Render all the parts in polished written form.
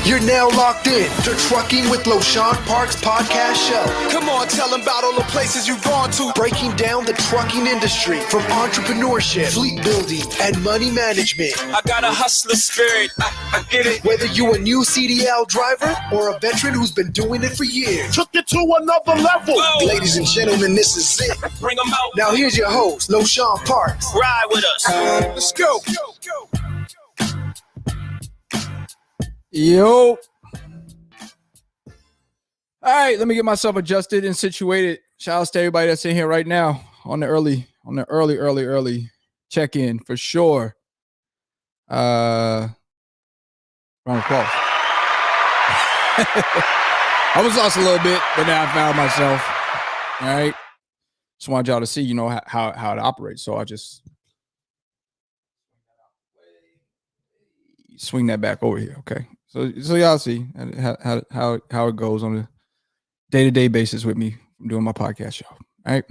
You're now locked in to Trucking with LoShawn Parks Podcast Show. Come on, tell them about all the places you've gone to. Breaking down the trucking industry from entrepreneurship, fleet building, and money management. I got a hustler spirit. I get it. Whether you a new CDL driver or a veteran who's been doing it for years. Took it to another level. Whoa. Ladies and gentlemen, this is it. Bring them out. Now here's your host, LoShawn Parks. Ride with us. Let's go. Yo. All right, let me get myself adjusted and situated. Shout out to everybody that's in here right now on the early check-in for sure. Round of applause. I was lost a little bit, but now I found myself. All right. Just wanted y'all to see, how it operates. So I just swing that back over here. Okay. So y'all see how it goes on a day-to-day basis with me doing my podcast show. All right.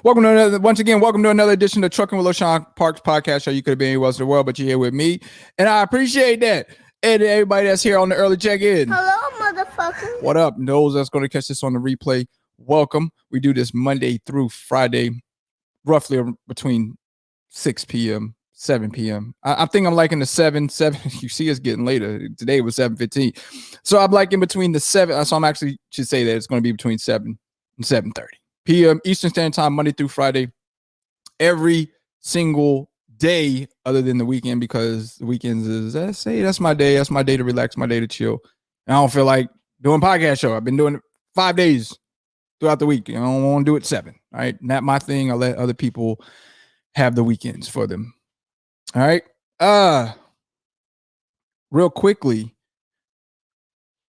Welcome to another edition of Trucking with LoShawn Parks Podcast Show. You could have been anywhere else in the world, but you're here with me. And I appreciate that. And everybody that's here on the early check-in. Hello, motherfucker. What up? Those that's going to catch this on the replay, welcome. We do this Monday through Friday, roughly between 6 p.m., 7 p.m. I think I'm like in the 7. You see us getting later. Today was 7:15. So I'm like in between the 7. So I'm actually should say that it's going to be between 7 and 7:30 p.m. Eastern Standard Time, Monday through Friday, every single day other than the weekend, because the weekends is, that's my day. That's my day to relax, my day to chill. And I don't feel like doing podcast show. I've been doing it 5 days throughout the week. I don't want to do it 7. All right. Not my thing. I'll let other people have the weekends for them. All right. Real quickly,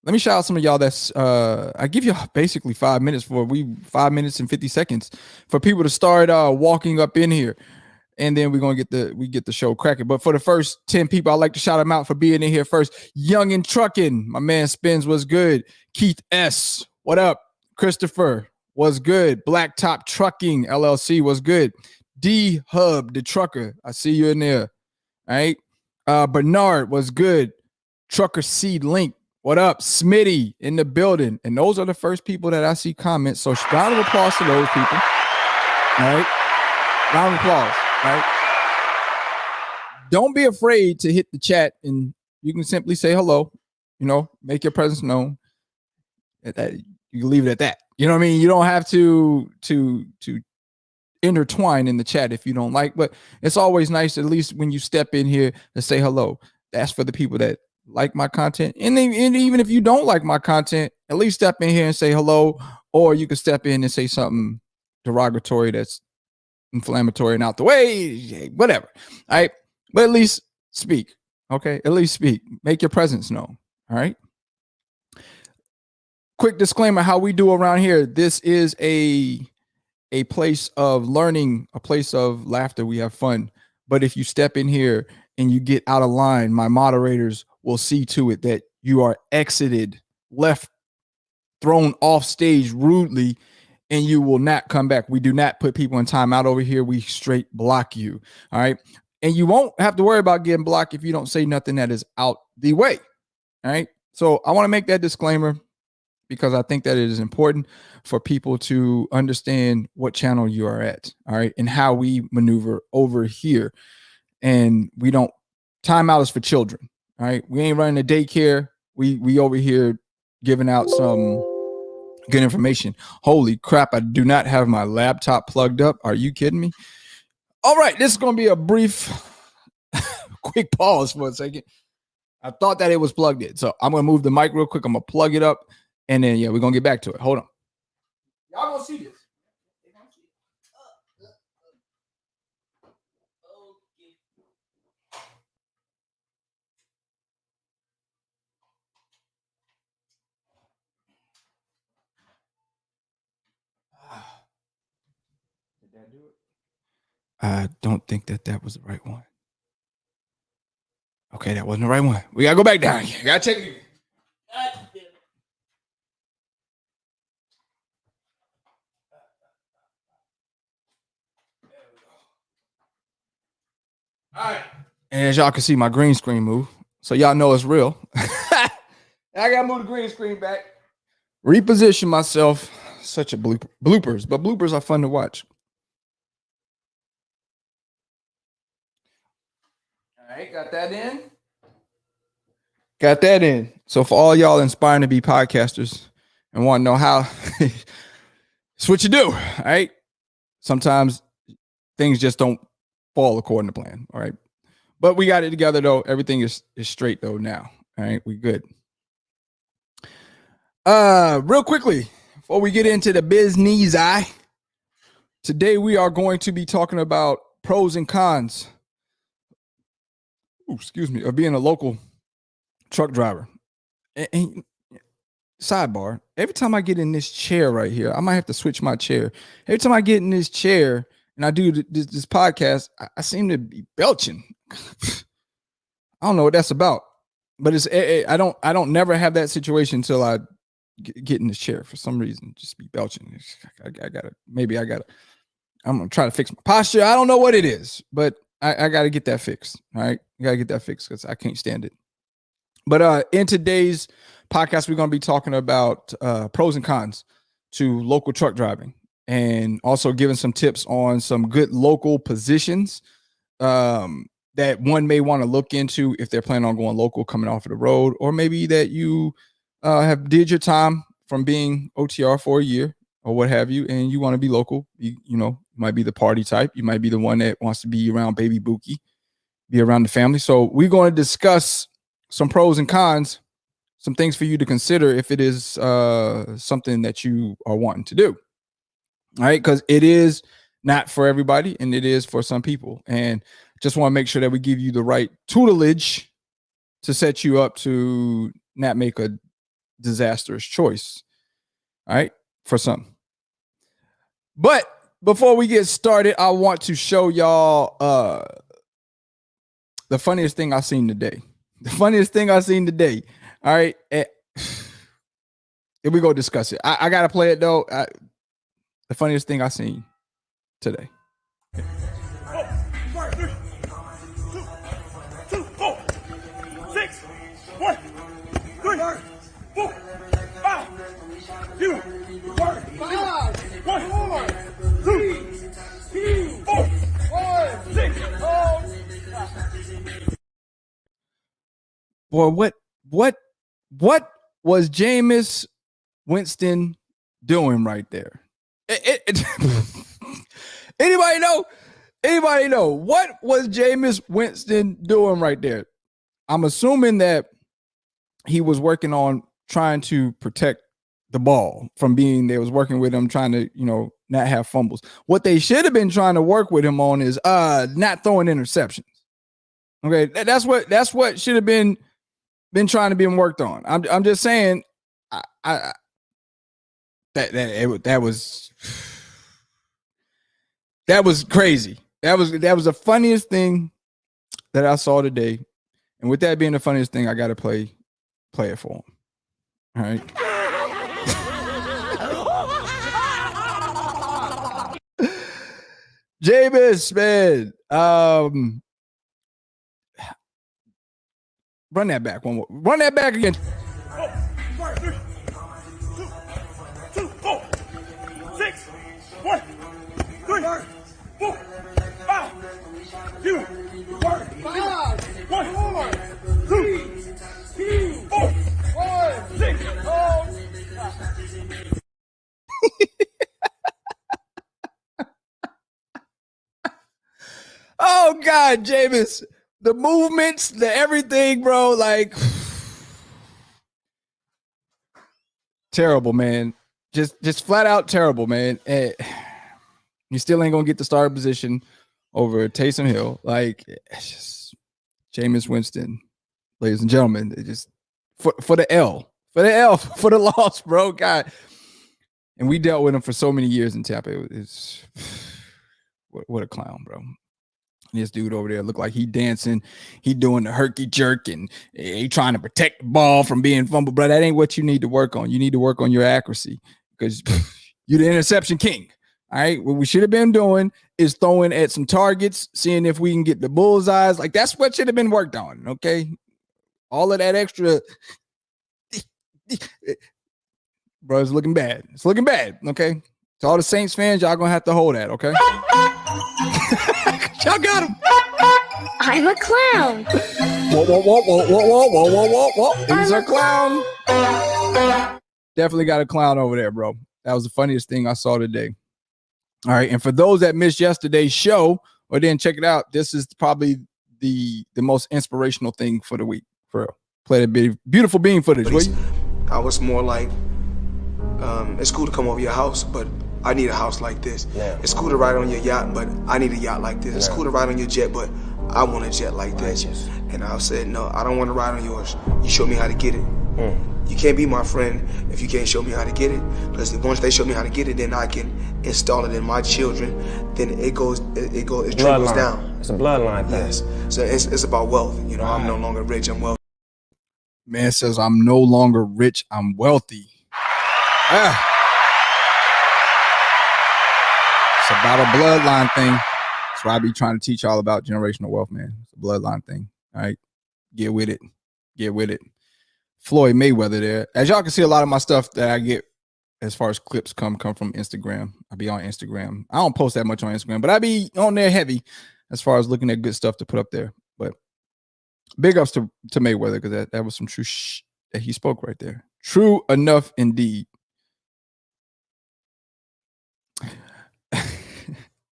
let me shout out some of y'all that's I give you basically 5 minutes 5 minutes and 50 seconds for people to start walking up in here. and then we're gonna get the show cracking. But for the first 10 people, I'd like to shout them out for being in here first. Young and Trucking, my man Spins was good. Keith S, what up? Christopher was good. Blacktop Trucking LLC was good. D Hub the Trucker, I see you in there. All right. Bernard was good. Trucker Seed Link, what up? Smitty in the building. And those are the first people that I see comment. So round of applause to those people. All right. Round of applause. All right. Don't be afraid to hit the chat, and you can simply say hello, make your presence known. You can leave it at that. You know what I mean? You don't have to intertwine in the chat if you don't like, but it's always nice, at least when you step in here, to say hello. That's for the people that like my content. And even if you don't like my content, at least step in here and say hello, or you can step in and say something derogatory that's inflammatory and out the way, whatever. All right. But at least speak. Okay. At least speak. Make your presence known. All right. Quick disclaimer, how we do around here. This is a place of learning, a place of laughter. We have fun. But if you step in here and you get out of line, my moderators will see to it that you are exited, left, thrown off stage rudely, and you will not come back. We do not put people in timeout over here. We straight block you. All right. And you won't have to worry about getting blocked if you don't say nothing that is out the way. All right. So I want to make that disclaimer because I think that it is important for people to understand what channel you are at. All right. And how we maneuver over here. And we don't, timeout is for children. All right. We ain't running a daycare. We over here giving out some good information. Holy crap. I do not have my laptop plugged up. Are you kidding me? All right. This is going to be a brief, quick pause for a second. I thought that it was plugged in. So I'm going to move the mic real quick. I'm going to plug it up. And then, we're going to get back to it. Hold on. Y'all going to see this. Did that do it? I don't think that was the right one. Okay, that wasn't the right one. We got to go back down. Got to check it. All right. And as y'all can see, my green screen move. So y'all know it's real. I got to move the green screen back. Reposition myself. Such a bloopers. But bloopers are fun to watch. All right. Got that in. Got that in. So for all y'all inspiring to be podcasters and want to know how, it's what you do. All right. Sometimes things just don't fall according to plan. All right. But we got it together though. Everything is straight though now. All right. We good. Real quickly, before we get into the business, today we are going to be talking about pros and cons. Of being a local truck driver. And sidebar, every time I get in this chair right here, I might have to switch my chair. Every time I get in this chair and I do this podcast, I seem to be belching. I don't know what that's about, but I don't never have that situation until I get in this chair for some reason. Just be belching. I'm gonna try to fix my posture. I don't know what it is, but I got to get that fixed. All right, I got to get that fixed because I can't stand it. But in today's podcast, we're going to be talking about pros and cons to local truck driving, and also giving some tips on some good local positions that one may want to look into if they're planning on going local coming off of the road, or maybe that you have did your time from being OTR for a year or what have you, and you want to be local. You might be the party type. You might be the one that wants to be around baby Bookie, be around the family. So we're going to discuss some pros and cons, some things for you to consider if it is something that you are wanting to do. All right, because it is not for everybody, and it is for some people. And just want to make sure that we give you the right tutelage to set you up to not make a disastrous choice. All right, for some. But before we get started, I want to show y'all the funniest thing I seen today. The funniest thing I seen today. All right. Here we go discuss it. I gotta play it though. The funniest thing I seen today. 2, 4, 6, 1, 3, 4, 5, 2, 1, 2, 4, 6. Boy, what was Jameis Winston doing right there? Anybody know? Anybody know what was Jameis Winston doing right there? I'm assuming that he was working on trying to protect the ball from being. They was working with him trying to, not have fumbles. What they should have been trying to work with him on is not throwing interceptions. Okay, that's what should have been trying to be worked on. I'm just saying, that was crazy. That was the funniest thing that I saw today. And with that being the funniest thing, I got to play it for him. All right. Jameis, man. Run that back one more. Run that back again. 2, 4, 6, 1, 3, 4, 5, 2, 1, 2, 4, 6. Oh God, Jameis. The movements, the everything, bro, like terrible, man. Just flat out terrible, man. You still ain't gonna get the starting position over Taysom Hill. Like, it's just Jameis Winston, ladies and gentlemen. It just for the loss, bro. God. And we dealt with him for so many years in Tampa. It's what a clown, bro. This dude over there looked like he dancing, he doing the herky jerk, and he trying to protect the ball from being fumbled. But that ain't what you need to work on. You need to work on your accuracy because you're the interception king. All right. What we should have been doing is throwing at some targets, seeing if we can get the bullseyes. Like, that's what should have been worked on. Okay. All of that extra, bro, it's looking bad. It's looking bad. Okay. To all the Saints fans, y'all gonna have to hold that. Okay. Y'all got him. I'm a clown. Whoa. He's a clown. Definitely got a clown over there, bro. That was the funniest thing I saw today. All right. And for those that missed yesterday's show or didn't check it out, this is probably the most inspirational thing for the week. For real. Play the beautiful bean footage. I was more like, it's cool to come over your house, but I need a house like this. Yeah. It's cool to ride on your yacht, but I need a yacht like this. Yeah. It's cool to ride on your jet, but I want a jet like this. And I said, no, I don't want to ride on yours. You show me how to get it. You can't be my friend if you can't show me how to get it. Because once they show me how to get it, then I can install it in my children. Then it trickles down. It's a bloodline thing. Yes. So it's about wealth. I'm no longer rich, I'm wealthy. Man says, I'm no longer rich, I'm wealthy. It's about a bloodline thing. That's why I be trying to teach y'all about generational wealth, man. It's a bloodline thing. All right. Get with it. Floyd Mayweather there. As y'all can see, a lot of my stuff that I get as far as clips come from Instagram. I be on Instagram. I don't post that much on Instagram, but I be on there heavy as far as looking at good stuff to put up there. But big ups to Mayweather, because that was some true that he spoke right there. True enough indeed.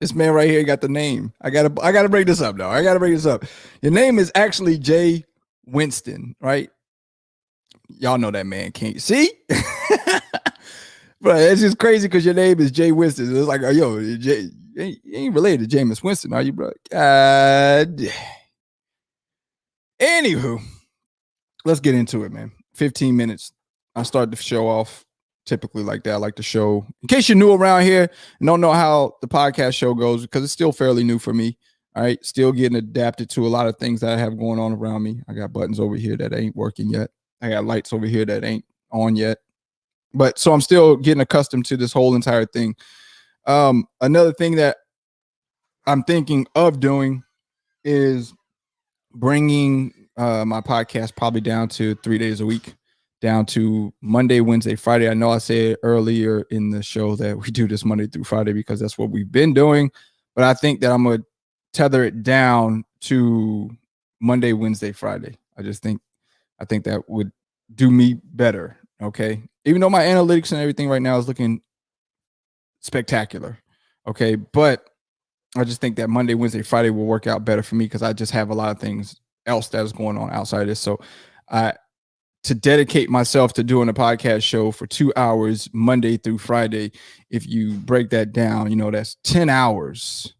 This man right here got the name. I gotta bring this up, though. Your name is actually Jay Winston, right? Y'all know that man can't see. But it's just crazy because your name is Jay Winston. It's like, yo, Jay, you ain't related to Jameis Winston, are you, bro? Anywho, let's get into it, man. 15 minutes. I'll start the show off typically like that. I like the show. In case you're new around here and don't know how the podcast show goes, because it's still fairly new for me. All right. Still getting adapted to a lot of things that I have going on around me. I got buttons over here that ain't working yet. I got lights over here that ain't on yet. But so I'm still getting accustomed to this whole entire thing. Another thing that I'm thinking of doing is bringing my podcast probably down to 3 days a week, down to Monday, Wednesday, Friday. I know I said earlier in the show that we do this Monday through Friday because that's what we've been doing. But I think that I'm going to tether it down to Monday, Wednesday, Friday. I think that would do me better. Okay. Even though my analytics and everything right now is looking spectacular. Okay. But I just think that Monday, Wednesday, Friday will work out better for me because I just have a lot of things else that is going on outside of this. So to dedicate myself to doing a podcast show for 2 hours, Monday through Friday, if you break that down, you know, that's 10 hours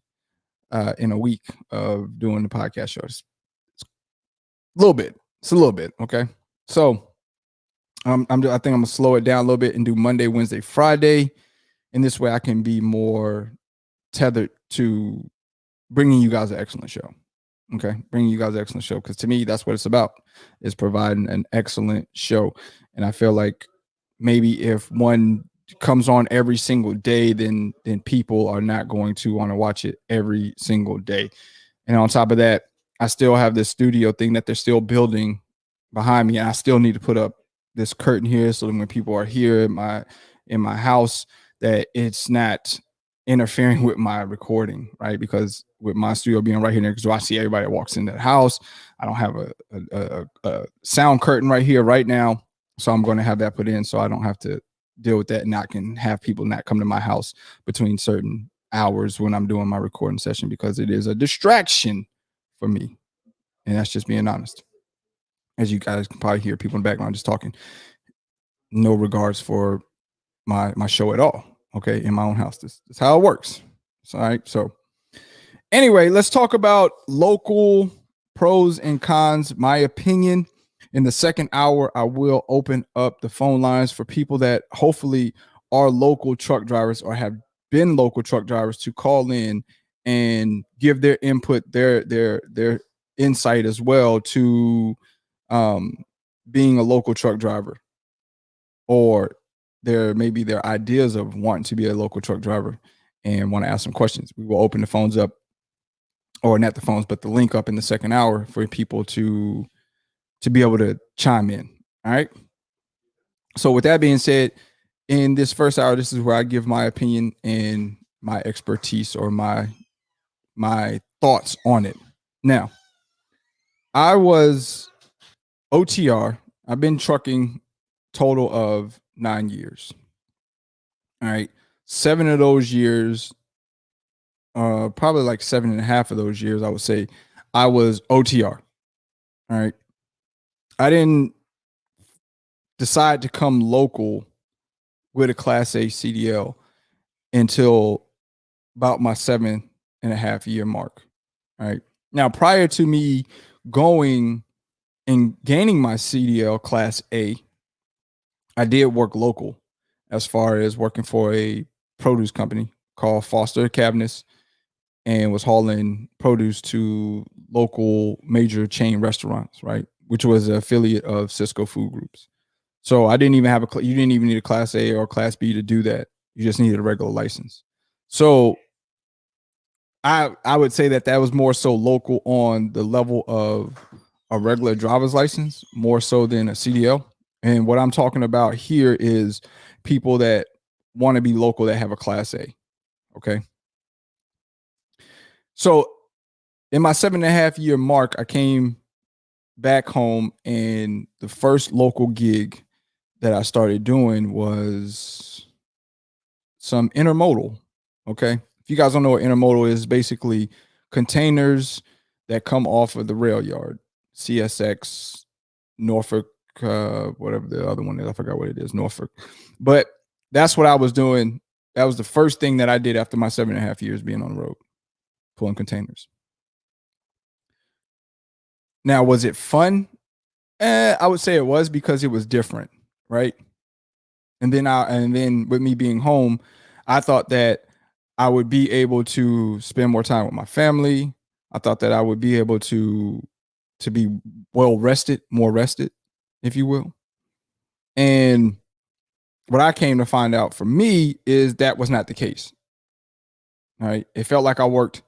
in a week of doing the podcast show. It's a little bit. It's a little bit. Okay. So I think I'm going to slow it down a little bit and do Monday, Wednesday, Friday. And this way I can be more tethered to bringing you guys an excellent show. Okay. Bringing you guys an excellent show. Because to me, that's what it's about, is providing an excellent show. And I feel like maybe if one comes on every single day, then people are not going to want to watch it every single day. And on top of that, I still have this studio thing that they're still building behind me. And I still need to put up this curtain here so that when people are here in my house, that it's not interfering with my recording, right? Because with my studio being right here, because I see everybody that walks in that house, I don't have a sound curtain right here right now. So I'm going to have that put in so I don't have to deal with that, and I can have people not come to my house between certain hours when I'm doing my recording session, because it is a distraction for me. And that's just being honest. As you guys can probably hear people in the background just talking. No regards for my show at all. Okay, in my own house. This is how it works. All right. So anyway, let's talk about local pros and cons. My opinion. In the second hour, I will open up the phone lines for people that hopefully are local truck drivers or have been local truck drivers to call in and give their input, their insight as well to being a local truck driver, or maybe their ideas of wanting to be a local truck driver and want to ask some questions. We will open the phones up, or not the phones, but the link up in the second hour for people to be able to chime in. All right. So with that being said, in this first hour, this is where I give my opinion and my expertise, or my thoughts on it. Now, I was OTR. I've been trucking total of 9 years. All right. 7 of those years, probably like 7.5 of those years, I would say I was OTR. All right. I didn't decide to come local with a Class A CDL until about my 7.5 year mark. All right. Now, prior to me going and gaining my CDL Class A, I did work local, as far as working for a produce company called Foster Cabinets, and was hauling produce to local major chain restaurants, right? Which was an affiliate of Cisco Food Groups. So I didn't even have you didn't even need a Class A or Class B to do that. You just needed a regular license. So I would say that was more so local on the level of a regular driver's license, more so than a CDL. And what I'm talking about here is people that want to be local that have a Class A. Okay. So in my 7.5 year mark, I came back home, and the first local gig that I started doing was some intermodal. Okay. If you guys don't know what intermodal is, basically containers that come off of the rail yard, CSX, Norfolk, whatever the other one is. I forgot what it is, Norfolk. But that's what I was doing. That was the first thing that I did after my 7.5 years being on the road, pulling containers. Now, was it fun? I would say it was, because it was different, right? And then with me being home, I thought that I would be able to spend more time with my family. I thought that I would be able to be well rested, more rested, if you will. And what I came to find out for me is that was not the case. All right. It felt like I worked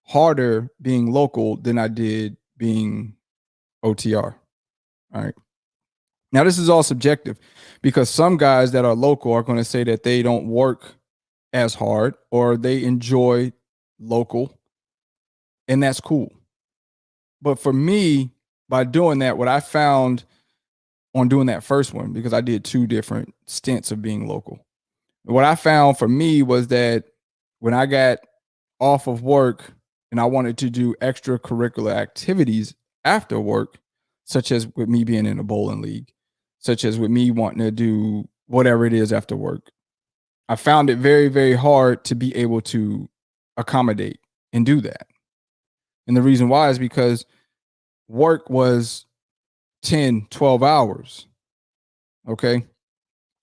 harder being local than I did being OTR. All right. Now, this is all subjective because some guys that are local are going to say that they don't work as hard or they enjoy local, and that's cool. But for me, by doing that, what I found on doing that first one, because I did 2 different stints of being local, what I found for me was that when I got off of work and I wanted to do extracurricular activities after work, such as with me being in a bowling league, such as with me wanting to do whatever it is after work, I found it very, very hard to be able to accommodate and do that. And the reason why is because work was 10, 12 hours. Okay.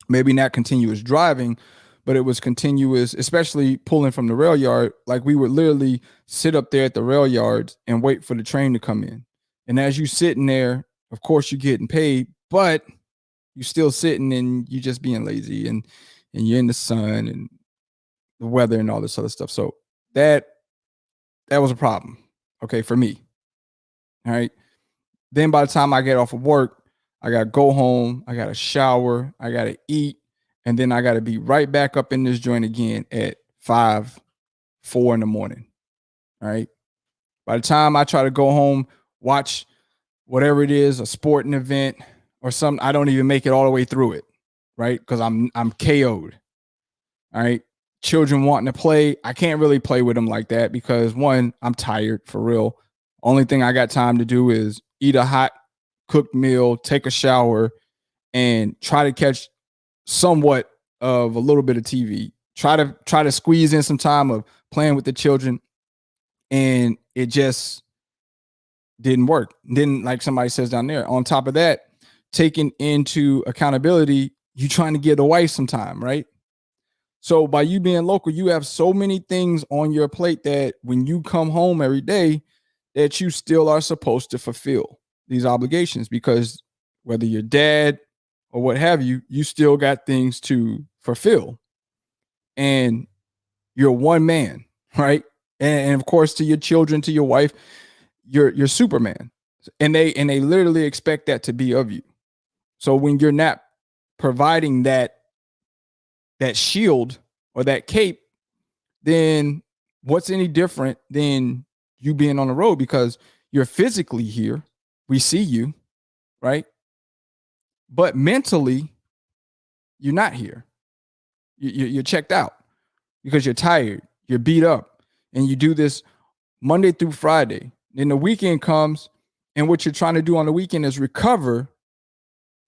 Maybe not continuous driving, but it was continuous, especially pulling from the rail yard. Like we would literally sit up there at the rail yards and wait for the train to come in. And as you sitting there, of course you're getting paid, but you're still sitting and you just being lazy and you're in the sun and the weather and all this other stuff. So that was a problem. Okay. For me. All right. Then by the time I get off of work, I got to go home. I got to shower. I got to eat. And then I got to be right back up in this joint again at 5, 4 in the morning. All right. By the time I try to go home, watch whatever it is, a sporting event or something, I don't even make it all the way through it. Right. Because I'm KO'd. All right. Children wanting to play. I can't really play with them like that because 1, I'm tired for real. Only thing I got time to do is eat a hot cooked meal, take a shower, and try to catch somewhat of a little bit of TV. Try to squeeze in some time of playing with the children, and it just didn't work. Then, like somebody says down there, on top of that, taking into accountability, you trying to give the wife some time, right? So by you being local, you have so many things on your plate that when you come home every day, that you still are supposed to fulfill these obligations, because whether you're dad or what have you, you still got things to fulfill. And you're one man, right? And of course, to your children, to your wife, you're Superman. And they literally expect that to be of you. So when you're not providing that shield or that cape, then what's any different than you being on the road? Because you're physically here. We see you, right? But mentally, you're not here. You're checked out because you're tired, you're beat up, and you do this Monday through Friday. Then the weekend comes, and what you're trying to do on the weekend is recover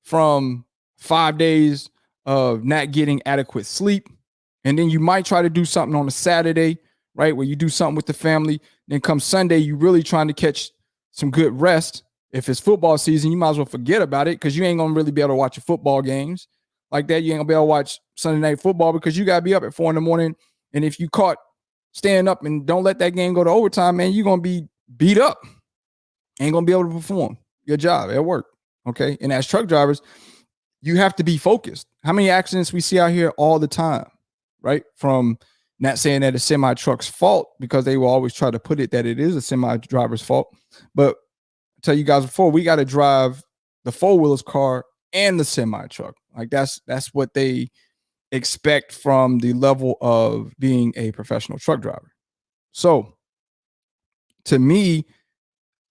from 5 days of not getting adequate sleep. And then you might try to do something on a Saturday, right, where you do something with the family. Then come Sunday, you really trying to catch some good rest. If it's football season, you might as well forget about it because you ain't going to really be able to watch your football games like that. You ain't going to be able to watch Sunday night football because you got to be up at 4 in the morning. And if you caught staying up and don't let that game go to overtime, man, you're going to be beat up. Ain't going to be able to perform your job at work, okay? And as truck drivers, you have to be focused. How many accidents we see out here all the time, right? From not saying that it's semi truck's fault, because they will always try to put it that it is a semi driver's fault. But I tell you guys before, we got to drive the 4-wheelers car and the semi truck. Like that's what they expect from the level of being a professional truck driver. So to me,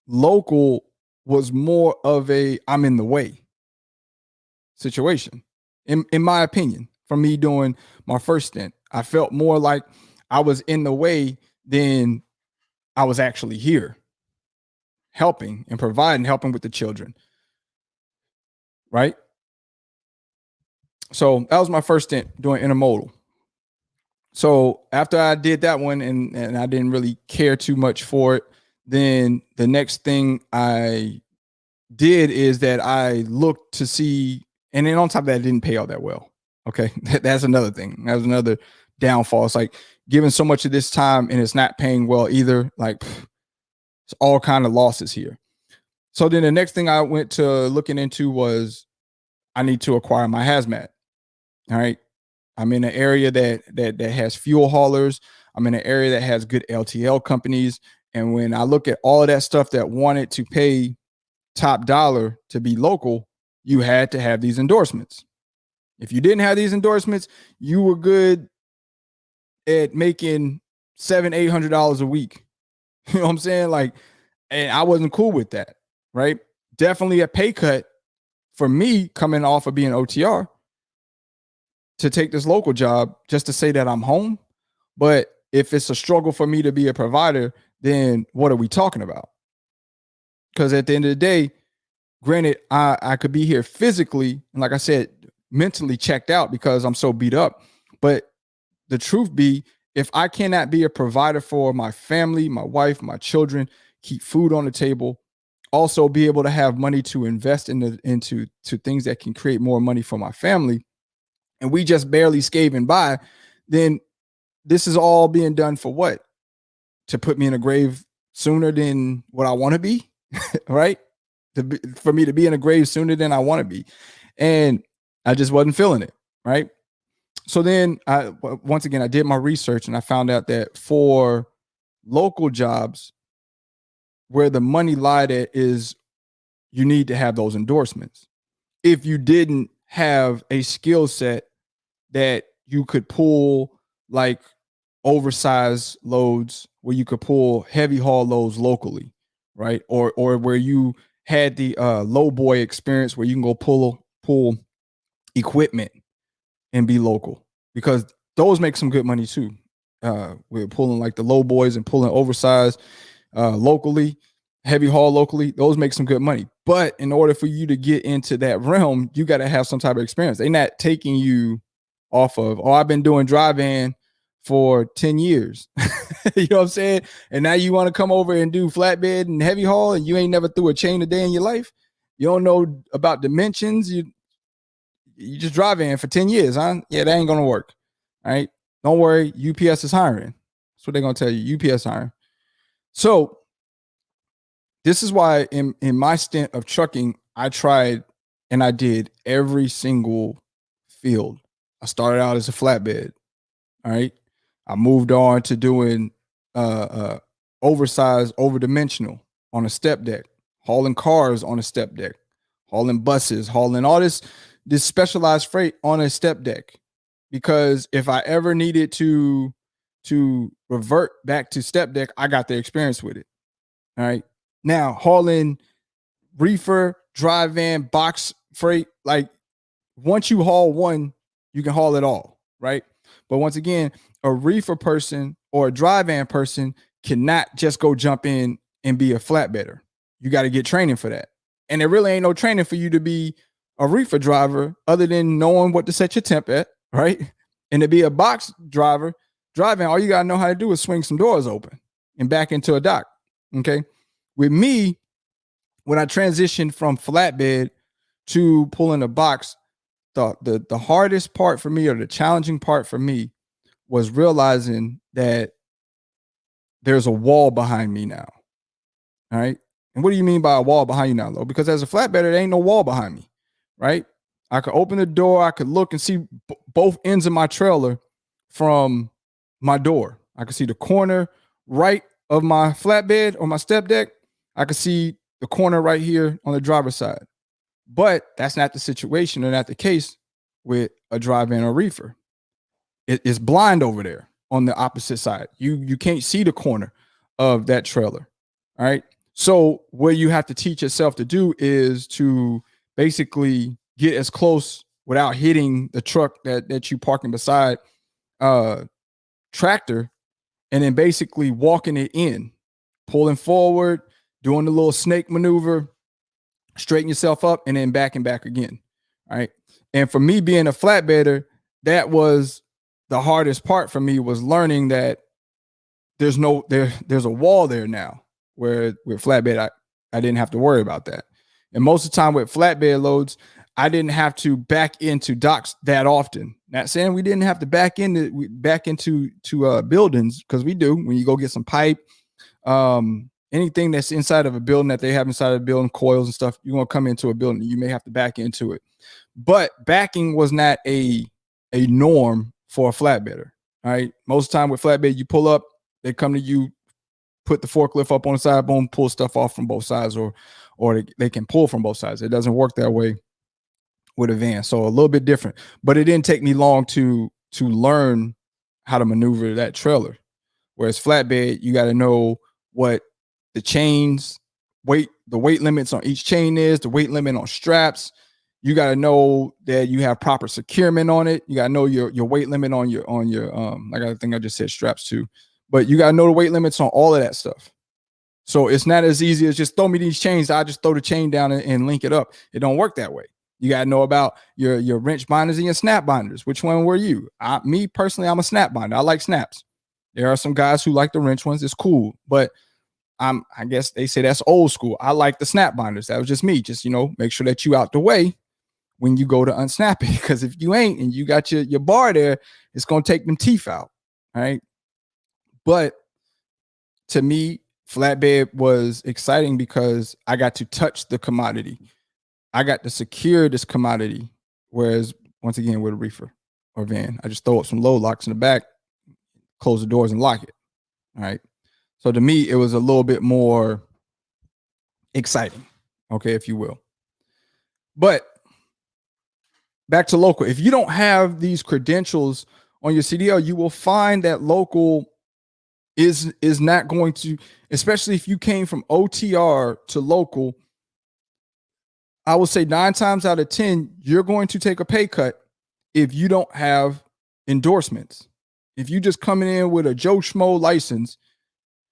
local was more of a I'm in the way situation, in my opinion. From me doing my first stint, I felt more like I was in the way than I was actually here helping and providing, helping with the children, right? So that was my first stint doing intermodal. So after I did that one and I didn't really care too much for it, then the next thing I did is that I looked to see, and then on top of that, it didn't pay all that well. Okay. That's another thing. That's another downfall. It's like giving so much of this time and it's not paying well either. Like it's all kind of losses here. So then the next thing I went to looking into was I need to acquire my hazmat. All right. I'm in an area that has fuel haulers. I'm in an area that has good LTL companies. And when I look at all of that stuff that wanted to pay top dollar to be local, you had to have these endorsements. If you didn't have these endorsements, you were good at making $700-800 a week. You know what I'm saying? Like, and I wasn't cool with that, right? Definitely a pay cut for me coming off of being OTR to take this local job just to say that I'm home. But if it's a struggle for me to be a provider, then what are we talking about? Because at the end of the day, granted, I could be here physically, and like I said, mentally checked out because I'm so beat up. But the truth be, if I cannot be a provider for my family, my wife, my children, keep food on the table, also be able to have money to invest into things that can create more money for my family, and we just barely scaving by, then this is all being done for what? To put me in a grave sooner than what I want to be, right? For me to be in a grave sooner than I want to be. And I just wasn't feeling it, right? So then once again, I did my research and I found out that for local jobs, where the money lied at is you need to have those endorsements. If you didn't have a skill set that you could pull like oversized loads, where you could pull heavy haul loads locally, right? Or where you had the low boy experience where you can go pull equipment and be local, because those make some good money too. We're pulling like the low boys and pulling oversized locally, heavy haul locally. Those make some good money. But in order for you to get into that realm, you got to have some type of experience. They're not taking you off of, oh, I've been doing dry van for 10 years. You know what I'm saying? And now you want to come over and do flatbed and heavy haul, and you ain't never threw a chain a day in your life. You don't know about dimensions. You just drive in for 10 years, huh? Yeah, that ain't gonna work. All right. Don't worry, UPS is hiring. That's what they're gonna tell you. UPS hiring. So this is why in my stint of trucking, I tried and I did every single field. I started out as a flatbed. All right. I moved on to doing oversized, overdimensional on a step deck, hauling cars on a step deck, hauling buses, hauling all this specialized freight on a step deck. Because if I ever needed to revert back to step deck, I got the experience with it. All right. Now hauling reefer, dry van, box freight, like once you haul one, you can haul it all, right? But once again, a reefer person or a dry van person cannot just go jump in and be a flatbedder. You got to get training for that. And there really ain't no training for you to be a reefer driver other than knowing what to set your temp at, right? And to be a box driver, driving, all you got to know how to do is swing some doors open and back into a dock, okay? With me, when I transitioned from flatbed to pulling a box, the hardest part for me, or the challenging part for me, was realizing that there's a wall behind me now. All right. And what do you mean by a wall behind you now, Lo? Because as a flatbedder, there ain't no wall behind me, right? I could open the door, I could look and see both ends of my trailer from my door. I could see the corner right of my flatbed or my step deck. I could see the corner right here on the driver's side. But that's not the situation, or not the case with a dry van or reefer. It's blind over there on the opposite side. You can't see the corner of that trailer. All right. So what you have to teach yourself to do is to basically get as close without hitting the truck that you parking beside tractor, and then basically walking it in, pulling forward, doing the little snake maneuver, straighten yourself up, and then back and back again. All right. And for me being a flatbedder, that was the hardest part for me, was learning that there's a wall there now, where with flatbed, I didn't have to worry about that. And most of the time with flatbed loads, I didn't have to back into docks that often. Not saying we didn't have to back into buildings, because we do. When you go get some pipe, anything that's inside of a building that they have inside of the building, coils and stuff, you're gonna come into a building, you may have to back into it. But backing was not a norm for a flatbedder. All right. Most of the time with flatbed, you pull up, they come to you, put the forklift up on the side, boom, pull stuff off from both sides, or they can pull from both sides. It doesn't work that way with a van. So a little bit different. But it didn't take me long to learn how to maneuver that trailer. Whereas flatbed, you got to know what the chains, the weight limits on each chain is, the weight limit on straps. You got to know that you have proper securement on it. You got to know your weight limit on your like I think I just said straps too, but you got to know the weight limits on all of that stuff. So it's not as easy as just throw me these chains. I just throw the chain down and link it up. It don't work that way. You got to know about your wrench binders and your snap binders. Which one were you? Me personally, I'm a snap binder. I like snaps. There are some guys who like the wrench ones. It's cool, but I guess they say that's old school. I like the snap binders. That was just me. Just, make sure that you out the way when you go to unsnap it, because if you ain't and you got your bar there, it's going to take them teeth out. All right. But to me, flatbed was exciting because I got to touch the commodity. I got to secure this commodity. Whereas once again, with a reefer or van, I just throw up some load locks in the back, close the doors and lock it. All right. So to me, it was a little bit more exciting. Okay. If you will. But back to local. If you don't have these credentials on your CDL, you will find that local is not going to, especially if you came from OTR to local, I will say 9 times out of 10, you're going to take a pay cut if you don't have endorsements. If you just coming in with a Joe Schmo license,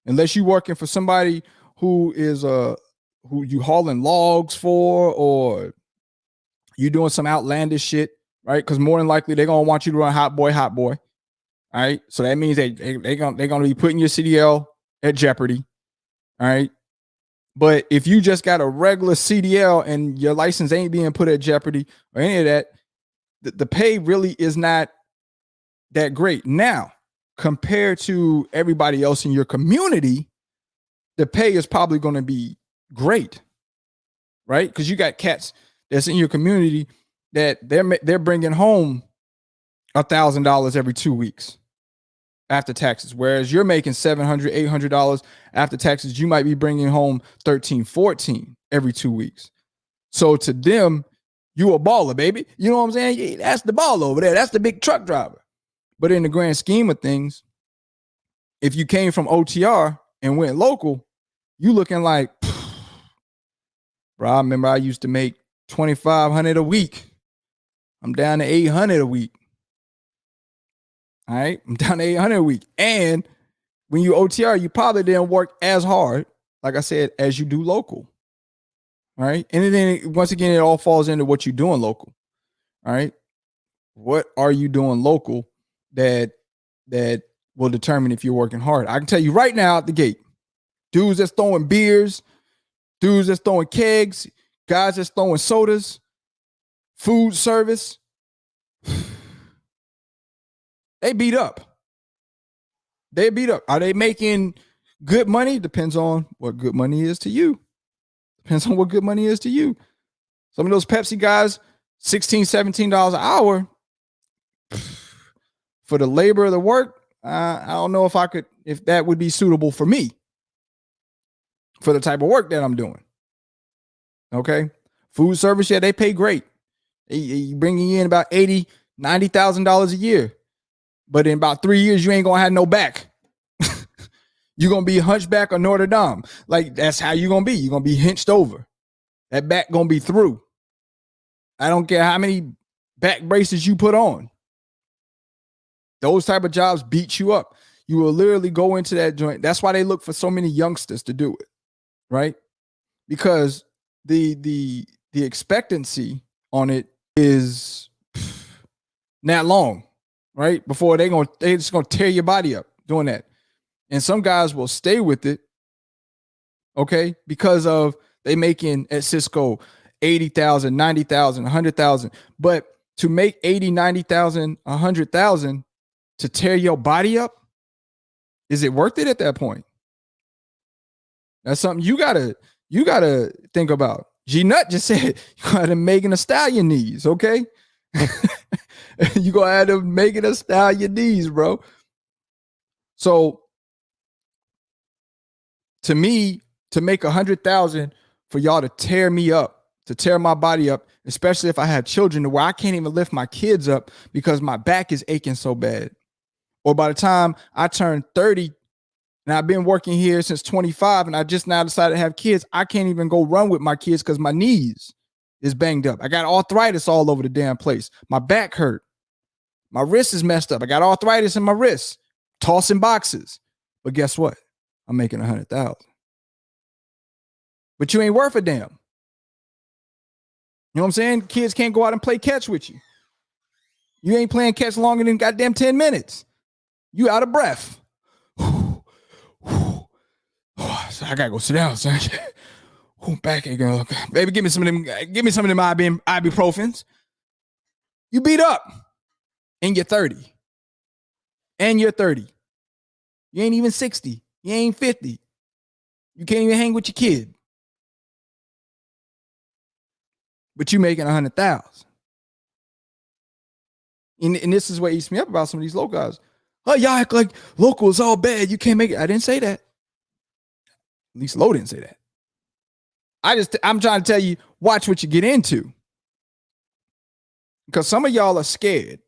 unless you're working for somebody who is who you hauling logs for, or you doing some outlandish shit, right? Because more than likely they're gonna want you to run hot boy. All right. So that means they're gonna be putting your CDL at jeopardy. All right. But if you just got a regular CDL and your license ain't being put at jeopardy or any of that, the pay really is not that great. Now, compared to everybody else in your community, the pay is probably going to be great, right? Because you got cats that's in your community that they're bringing home $1,000 every 2 weeks after taxes, whereas you're making $700, $800 after taxes. You might be bringing home $13, $14 every 2 weeks. So to them, you a baller, baby. You know what I'm saying? Yeah, that's the ball over there. That's the big truck driver. But in the grand scheme of things, if you came from OTR and went local, you looking like, bro, I remember I used to make $2,500 a week. I'm down to $800 a week. All right. I'm down to $800 a week. And when you OTR, you probably didn't work as hard, like I said, as you do local. All right. And then once again, it all falls into what you're doing local. All right. What are you doing local that will determine if you're working hard? I can tell you right now at the gate, dudes that's throwing beers, dudes that's throwing kegs, guys that's throwing sodas, food service, they beat up. They beat up. Are they making good money? Depends on what good money is to you. Depends on what good money is to you. Some of those Pepsi guys, $16, $17 an hour for the labor of the work. I don't know if that would be suitable for me for the type of work that I'm doing. Okay. Food service, yeah, they pay great. They bringing in about $80,000, $90,000 a year. But in about 3 years, you ain't going to have no back. You're going to be hunchback or Notre Dame. Like, that's how you're going to be. You're going to be hinched over. That back going to be through. I don't care how many back braces you put on. Those type of jobs beat you up. You will literally go into that joint. That's why they look for so many youngsters to do it, right? Because the expectancy on it is not long, right? Before they just gonna tear your body up doing that. And some guys will stay with it, okay, because of they making at Cisco 80,000, 90,000, 100,000. But to make 80, 90,000, 100,000 to tear your body up, is it worth it at that point? That's something you gotta think about. G Nut just said you gotta Megan a Stallion knees, okay? You gonna have to Megan a Stallion knees, bro. So to me, to make 100,000 for y'all to tear me up, to tear my body up, especially if I had children, to where I can't even lift my kids up because my back is aching so bad. Or by the time I turn 30, and I've been working here since 25, and I just now decided to have kids, I can't even go run with my kids because my knees is banged up. I got arthritis all over the damn place. My back hurt. My wrist is messed up. I got arthritis in my wrist, tossing boxes. But guess what? I'm making 100,000. But you ain't worth a damn. You know what I'm saying? Kids can't go out and play catch with you. You ain't playing catch longer than goddamn 10 minutes. You out of breath. So I gotta go sit down, son. Back again. Baby, give me some of them ibuprofens. You beat up. And you're 30. And you're 30. You ain't even 60. You ain't 50. You can't even hang with your kid. But you making 100,000. And this is what eats me up about some of these local guys. Oh, y'all act like local is all bad. You can't make it. I didn't say that. At least Lo didn't say that. I'm trying to tell you, watch what you get into. Because some of y'all are scared.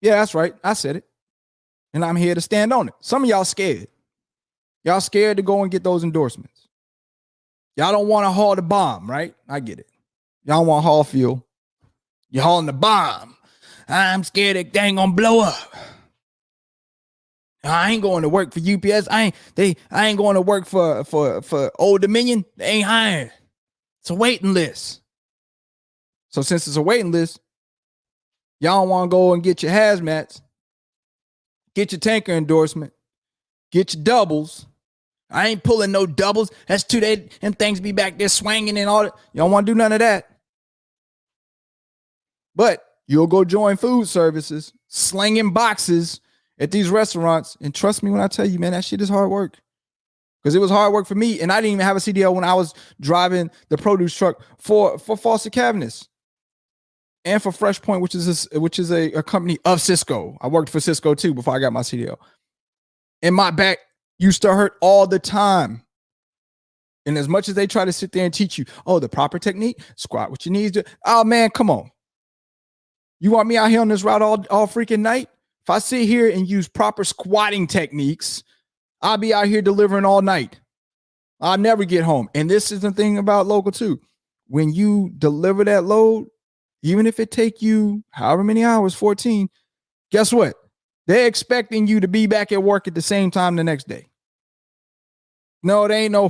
Yeah, that's right. I said it. And I'm here to stand on it. Some of y'all scared. Y'all scared to go and get those endorsements. Y'all don't want to haul the bomb, right? I get it. Y'all want to haul fuel. You're hauling the bomb. I'm scared that thing gonna blow up. I ain't going to work for UPS. I ain't going to work for Old Dominion. They ain't hiring. It's a waiting list. So since it's a waiting list, y'all want to go and get your hazmats, get your tanker endorsement, get your doubles. I ain't pulling no doubles. That's too late. Them things be back there swinging and all that. Y'all want to do none of that. But you'll go join food services, slinging boxes at these restaurants. And trust me when I tell you, man, that shit is hard work. Because it was hard work for me. And I didn't even have a CDL when I was driving the produce truck for Foster Cabinets and for Fresh Point, which is a company of Cisco. I worked for Cisco too before I got my CDL. And my back used to hurt all the time. And as much as they try to sit there and teach you, oh, the proper technique, squat what your knees do. Oh, man, come on. You want me out here on this route all freaking night? If I sit here and use proper squatting techniques, I'll be out here delivering all night. I'll never get home. And this is the thing about local too. When you deliver that load, even if it take you however many hours, 14, guess what? They're expecting you to be back at work at the same time the next day. No, they ain't no,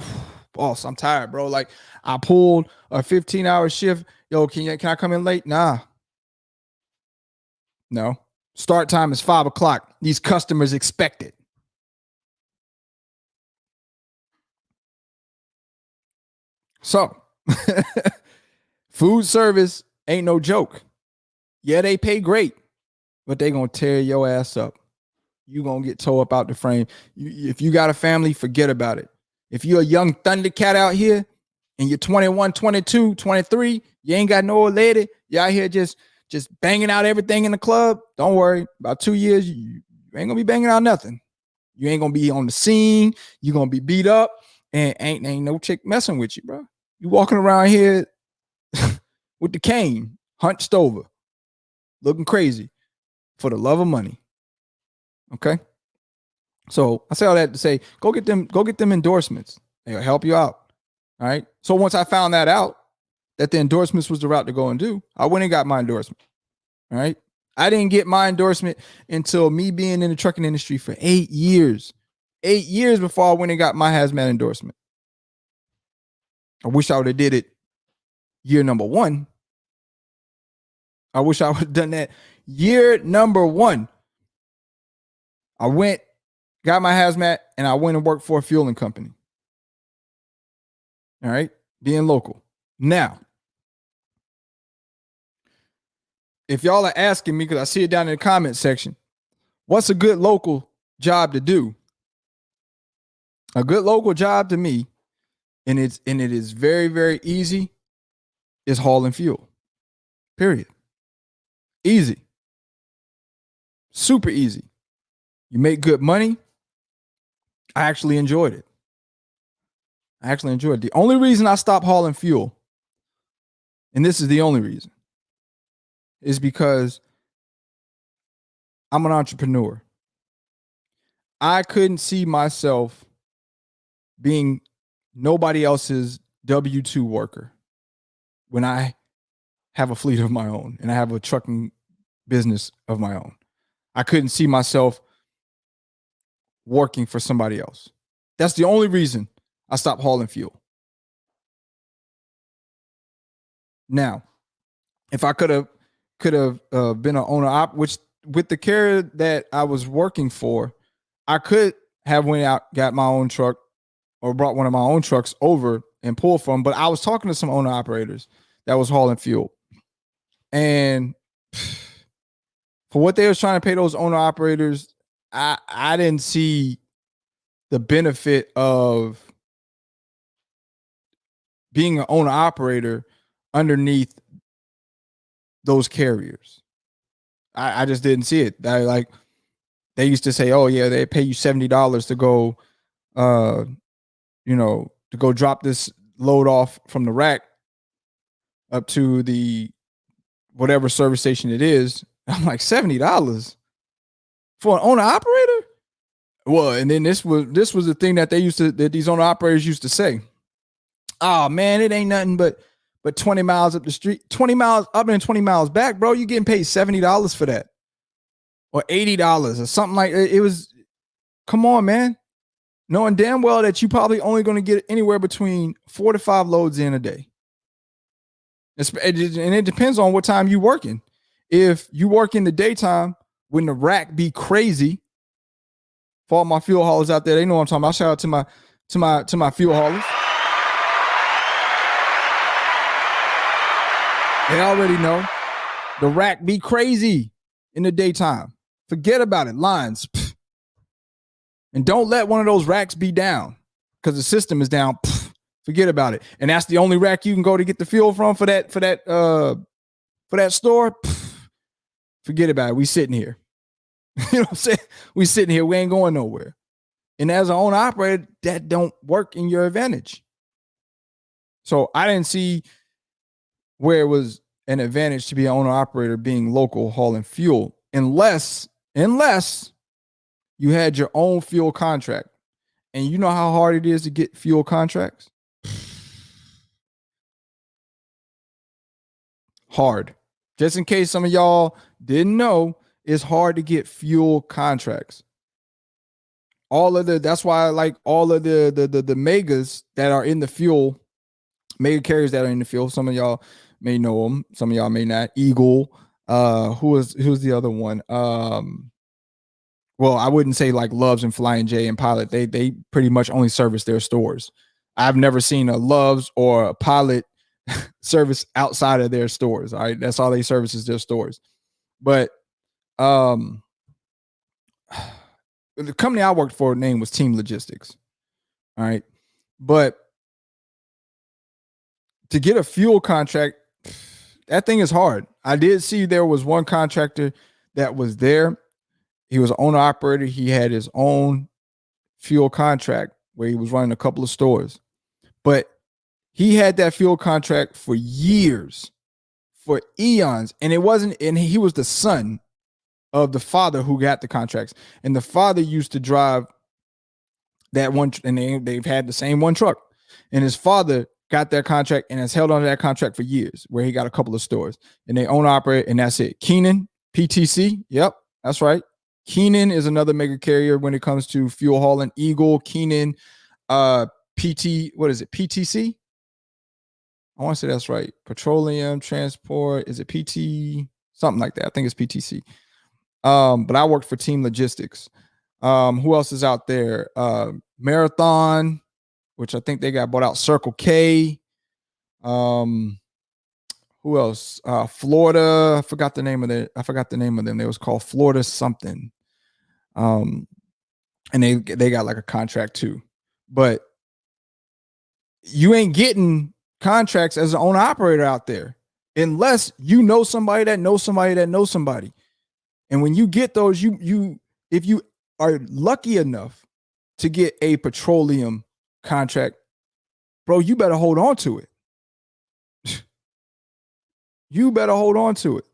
boss, I'm tired, bro. Like I pulled a 15-hour shift. Yo, can I come in late? Nah. No. Start time is 5 o'clock. These customers expect it. So, food service ain't no joke. Yeah, they pay great, but they gonna tear your ass up. You gonna get tore up out the frame. If you got a family, forget about it. If you're a young Thundercat out here and you're 21, 22, 23, you ain't got no old lady, you out here just banging out everything in the club, don't worry. About 2 years, you ain't gonna be banging out nothing. You ain't gonna be on the scene. You're gonna be beat up, and ain't no chick messing with you, bro. You walking around here with the cane, hunched over, looking crazy for the love of money. Okay? So I say all that to say, go get them endorsements. They'll help you out. All right. So once I found that out, that the endorsements was the route to go and do, I went and got my endorsement. All right. I didn't get my endorsement until me being in the trucking industry for 8 years. 8 years before I went and got my hazmat endorsement. I wish I would have did it year number one. I wish I would have done that year number one. I went, got my hazmat, and I went and worked for a fueling company. All right. Being local. Now, if y'all are asking me, because I see it down in the comment section, what's a good local job to do? A good local job to me, and it is very, very easy, is hauling fuel. Period. Easy. Super easy. You make good money. I actually enjoyed it. The only reason I stopped hauling fuel, and this is the only reason, is because I'm an entrepreneur. I couldn't see myself being nobody else's W-2 worker when I have a fleet of my own and I have a trucking business of my own. I couldn't see myself working for somebody else. That's the only reason I stopped hauling fuel. Now, if I could have been an owner op, which with the carrier that I was working for, I could have went out, got my own truck, or brought one of my own trucks over and pulled from. But I was talking to some owner operators that was hauling fuel, and for what they was trying to pay those owner operators, I didn't see the benefit of being an owner operator underneath those carriers. I just didn't see it. They used to say, oh yeah, they pay you $70 to go, to go drop this load off from the rack up to the whatever service station it is. I'm like, $70 for an owner operator? Well, and then this was the thing that these owner operators used to say. Oh man, it ain't nothing but 20 miles up the street, 20 miles up and 20 miles back, bro. You getting paid $70 for that, or $80 or something like it was. Come on, man. Knowing damn well that you probably only going to get anywhere between 4 to 5 loads in a day. And it depends on what time you working. If you work in the daytime when the rack be crazy, for all my fuel haulers out there, they know what I'm talking about. Shout out to my fuel haulers. They already know the rack be crazy in the daytime. Forget about it. Lines. Pff. And don't let one of those racks be down because the system is down. Pff. Forget about it. And that's the only rack you can go to get the fuel from for that store. Pff. Forget about it. We sitting here. You know what I'm saying? We sitting here. We ain't going nowhere. And as an owner operator, that don't work in your advantage. So I didn't see where it was an advantage to be an owner operator being local hauling fuel, unless you had your own fuel contract. And you know how hard it is to get fuel contracts? Hard. Just in case some of y'all didn't know, it's hard to get fuel contracts. That's why I like all of the megas that are in the fuel, mega carriers that are in the fuel. Some of y'all may know them. Some of y'all may not. Eagle. Who's the other one? Well, I wouldn't say like Loves and Flying J and Pilot. They pretty much only service their stores. I've never seen a Loves or a Pilot service outside of their stores. All right. That's all they service is their stores. But the company I worked for name was Team Logistics. All right. But to get a fuel contract, that thing is hard. I did see there was one contractor that was there. He was an owner operator. He had his own fuel contract where he was running a couple of stores. But he had that fuel contract for years, for eons. And he was the son of the father who got the contracts. And the father used to drive that one, and they've had the same one truck. And his father got that contract and has held on to that contract for years, where he got a couple of stores. And they own operate, and that's it. Keenan, PTC. Yep, that's right. Keenan is another mega carrier when it comes to fuel hauling. Eagle, Keenan, PTC? I want to say that's right. Petroleum Transport. Is it PT? Something like that. I think it's PTC. But I worked for Team Logistics. Who else is out there? Marathon, which I think they got bought out. Circle K. Who Who else? Florida. I forgot the name of them. They was called Florida something. And they got like a contract too. But you ain't getting contracts as an owner operator out there unless you know somebody that knows somebody that knows somebody. And when you get those, if you are lucky enough to get a petroleum contract, bro, you better hold on to it. You better hold on to it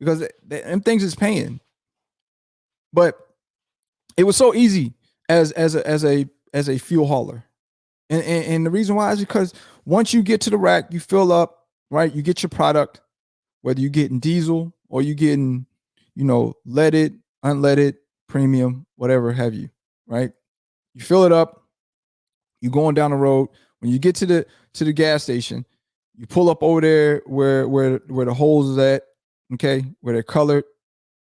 because them things is paying. But it was so easy as a fuel hauler. And the reason why is because once you get to the rack, you fill up, right? You get your product, whether you're getting diesel or you're getting, leaded, unleaded, premium, whatever have you, right? You fill it up, you're going down the road. When you get to the gas station, you pull up over there where the holes is at, okay, where they're colored.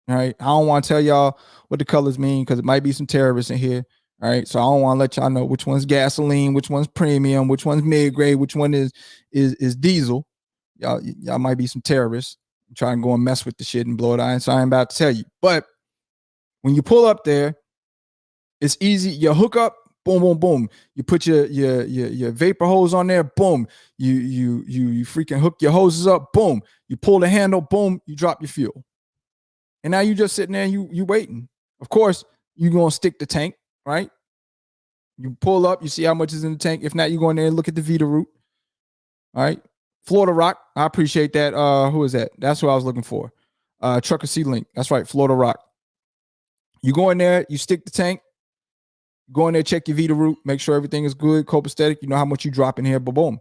All right. I don't want to tell y'all what the colors mean because it might be some terrorists in here. All right. So I don't want to let y'all know which one's gasoline, which one's premium, which one's mid-grade, which one is diesel. Y'all might be some terrorists try and go and mess with the shit and blow it out. So I ain't about to tell you. But when you pull up there, it's easy. You hook up, boom, boom, boom. You put your vapor hose on there, boom. You freaking hook your hoses up, boom. You pull the handle, boom. You drop your fuel. And now you just sitting there and you waiting. Of course, you're going to stick the tank, right? You pull up, you see how much is in the tank. If not, you go in there and look at the Vita route. All right. Florida Rock. I appreciate that. Who is that? That's who I was looking for. Trucker C-Link. That's right. Florida Rock. You go in there, you stick the tank, go in there, check your Vita route, make sure everything is good, copacetic. You know how much you drop in here, boom.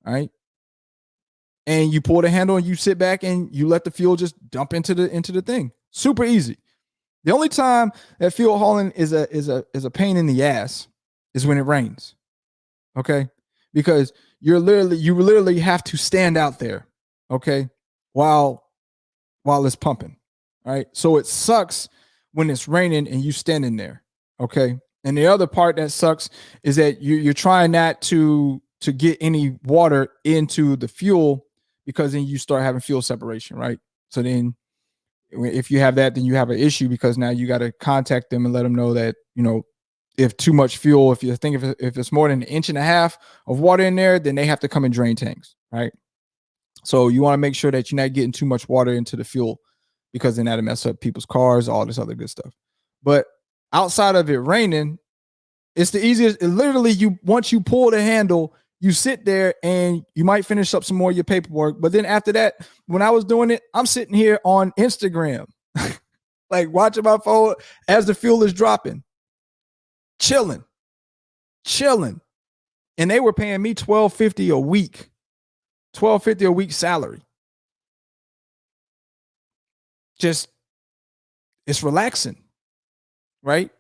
All right. And you pull the handle and you sit back and you let the fuel just dump into the thing. Super easy. The only time that fuel hauling is a pain in the ass is when it rains. Okay? Because you literally have to stand out there, okay, while it's pumping. All right. So it sucks when it's raining and you standing there. Okay. And the other part that sucks is that you're trying not to get any water into the fuel because then you start having fuel separation, right? So then if you have that, then you have an issue because now you got to contact them and let them know that, if too much fuel, if it's more than 1.5 inches of water in there, then they have to come and drain tanks, right? So you want to make sure that you're not getting too much water into the fuel because then that'll mess up people's cars, all this other good stuff. But outside of it raining, it's the easiest. Literally, once you pull the handle, you sit there and you might finish up some more of your paperwork. But then after that, when I was doing it, I'm sitting here on Instagram, like watching my phone as the fuel is dropping, chilling. And they were paying me $12.50 a week, $12.50 a week salary. Just, it's relaxing, right?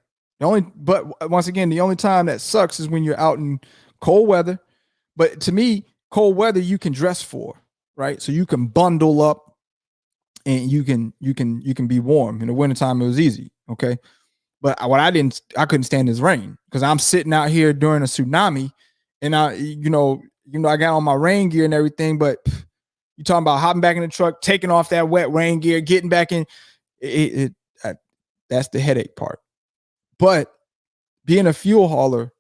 But once again, the only time that sucks is when you're out in cold weather. But to me, cold weather you can dress for, right? So you can bundle up and you can be warm. In the wintertime, it was easy, okay? But I couldn't stand this rain because I'm sitting out here during a tsunami, and I got on my rain gear and everything. But you talking about hopping back in the truck, taking off that wet rain gear, getting back in. That's the headache part. But being a fuel hauler,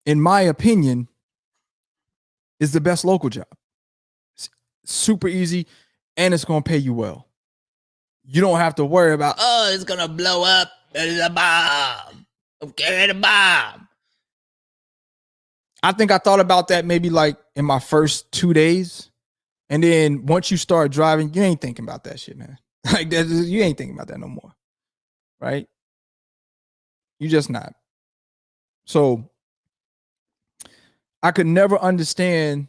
in my opinion, is the best local job. It's super easy, and it's going to pay you well. You don't have to worry about, it's going to blow up. That is a bomb. I'm carrying a bomb. I think I thought about that maybe like in my first 2 days. And then once you start driving, you ain't thinking about that shit, man. Like that, you ain't thinking about that no more. Right? You just not. So I could never understand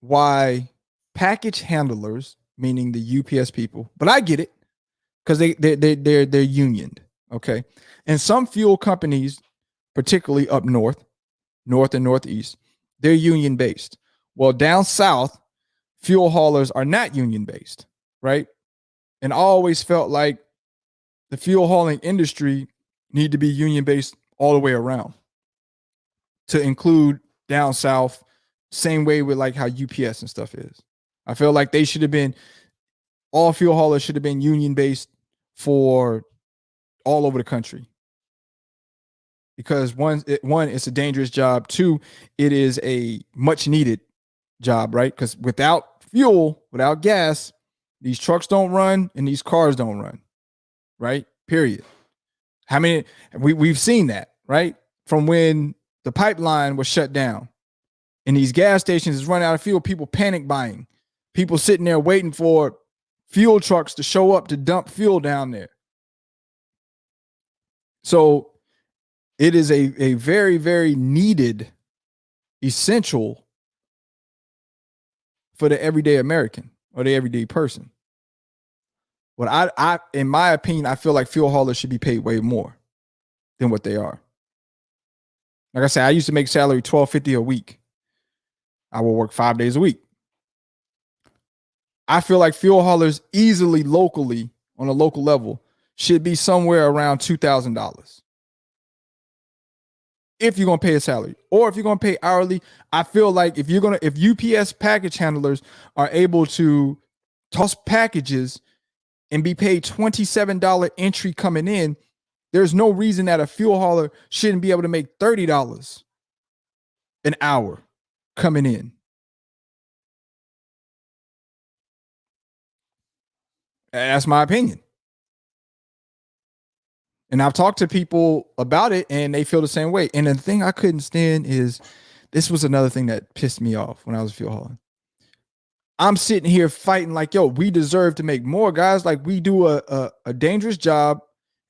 why package handlers, meaning the UPS people, but I get it because they're unioned. Okay. And some fuel companies, particularly up north and northeast, they're union based. Well, down south, fuel haulers are not union based, right? And I always felt like the fuel hauling industry need to be union based all the way around to include down south, same way with like how UPS and stuff is. I feel like they should have been, all fuel haulers should have been union based for all over the country. Because one, it's a dangerous job. Two, it is a much needed job, right? Because without fuel, without gas, these trucks don't run and these cars don't run, right? Period. How many, we've seen that, right? From when the pipeline was shut down and these gas stations is running out of fuel, people panic buying, people sitting there waiting for fuel trucks to show up to dump fuel down there. So it is a very, very needed, essential for the everyday American or the everyday person. What I, in my opinion, I feel like fuel haulers should be paid way more than what they are. Like I said, I used to make salary $12.50 a week. I will work 5 days a week. I feel like fuel haulers easily locally on a local level should be somewhere around $2,000. If you're going to pay a salary or if you're going to pay hourly, I feel like if UPS package handlers are able to toss packages and be paid $27 entry coming in, there's no reason that a fuel hauler shouldn't be able to make $30 an hour coming in. That's my opinion. And I've talked to people about it and they feel the same way. And the thing I couldn't stand is, this was another thing that pissed me off when I was fuel hauling. I'm sitting here fighting like, yo, we deserve to make more, guys. Like, we do a dangerous job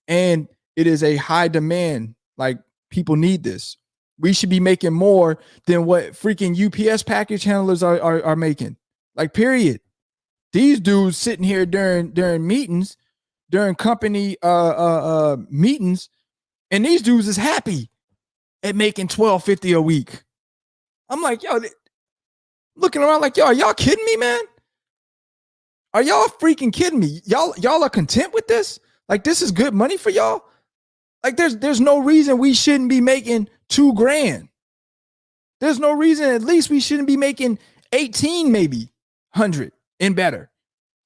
and it is a high demand. Like, people need this. We should be making more than what freaking UPS package handlers are making. Like, period. These dudes sitting here during meetings, during company meetings, and these dudes is happy at making $12.50 a week. I'm like, yo, looking around like, yo, are y'all kidding me, man? Are y'all freaking kidding me? Y'all are content with this? Like, this is good money for y'all? Like, there's no reason we shouldn't be making $2,000. There's no reason at least we shouldn't be making 18, maybe 100 and better.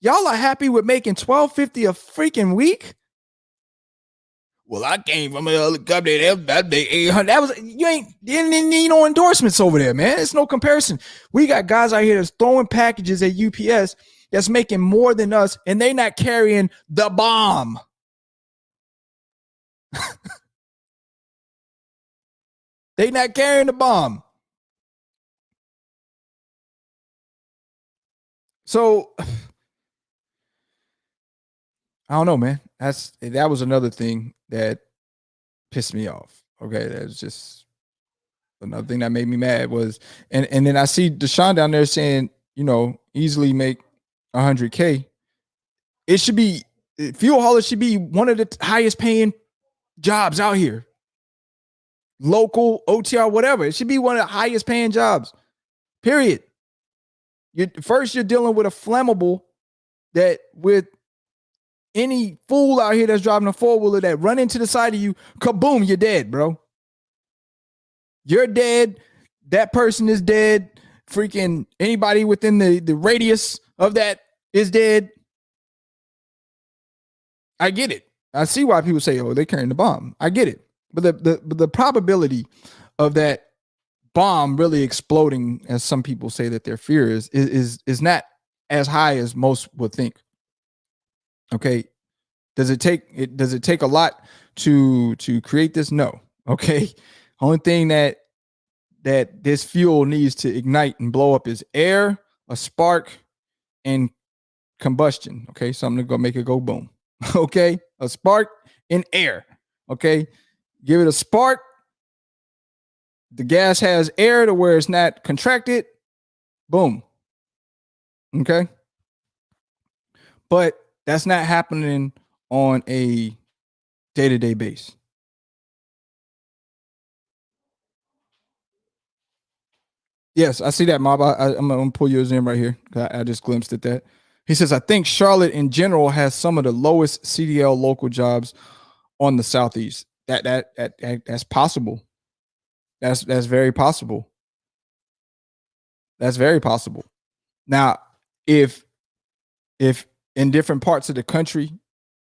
Y'all are happy with making $12.50 a freaking week? Well, I came from another company that they 800. That was, you didn't need no endorsements over there, man. It's no comparison. We got guys out here that's throwing packages at UPS that's making more than us, and they not carrying the bomb. They not carrying the bomb. So I don't know, man. That was another thing that pissed me off. Okay, that's just another thing that made me mad was, and then I see Deshaun down there saying, you know, easily make $100K. It should be, fuel haulers should be one of the highest paying jobs out here. Local, OTR, whatever. It should be one of the highest paying jobs. Period. You're dealing with a flammable that with any fool out here that's driving a four-wheeler that run into the side of you, kaboom, you're dead, bro. You're dead. That person is dead. Freaking anybody within the radius of that is dead. I get it. I see why people say, oh, they're carrying the bomb. I get it. But the probability of that bomb really exploding, as some people say that their fear is not as high as most would think. Okay. Does it take a lot to create this? No. Okay. Only thing that this fuel needs to ignite and blow up is air, a spark, and combustion. Okay. Something to go make it go boom. Okay. A spark and air. Okay. Give it a spark. The gas has air to where it's not contracted. Boom. Okay. But that's not happening on a day-to-day base. Yes, I see that, Mob. I'm going to pull yours in right here. I just glimpsed at that. He says, I think Charlotte in general has some of the lowest CDL local jobs on the Southeast. That's possible. That's very possible. That's very possible. Now, If in different parts of the country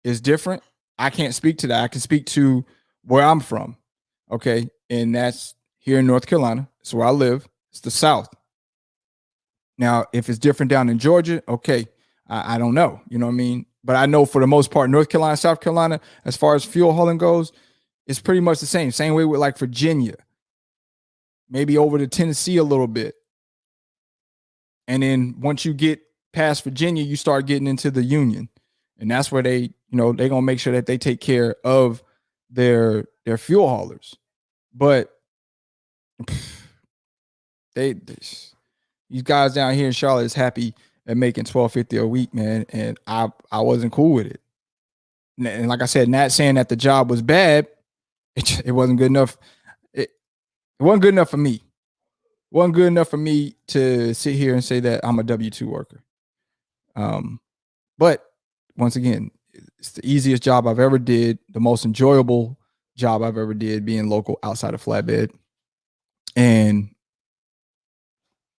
is different, I can't speak to that. I can speak to where I'm from. Okay. And that's here in North Carolina. It's where I live. It's the South. Now, if it's different down in Georgia, okay, I don't know. You know what I mean? But I know for the most part, North Carolina, South Carolina, as far as fuel hauling goes, it's pretty much the same. Same way with like Virginia, maybe over to Tennessee a little bit. And then once you get past Virginia, you start getting into the Union. And that's where they're going to make sure that they take care of their fuel haulers. But these guys down here in Charlotte is happy at making $12.50 a week, man. And I wasn't cool with it. And like I said, not saying that the job was bad. It wasn't good enough. It wasn't good enough for me. It wasn't good enough for me to sit here and say that I'm a W-2 worker. But once again, it's the easiest job I've ever did, the most enjoyable job I've ever did, being local outside of Flatbed. And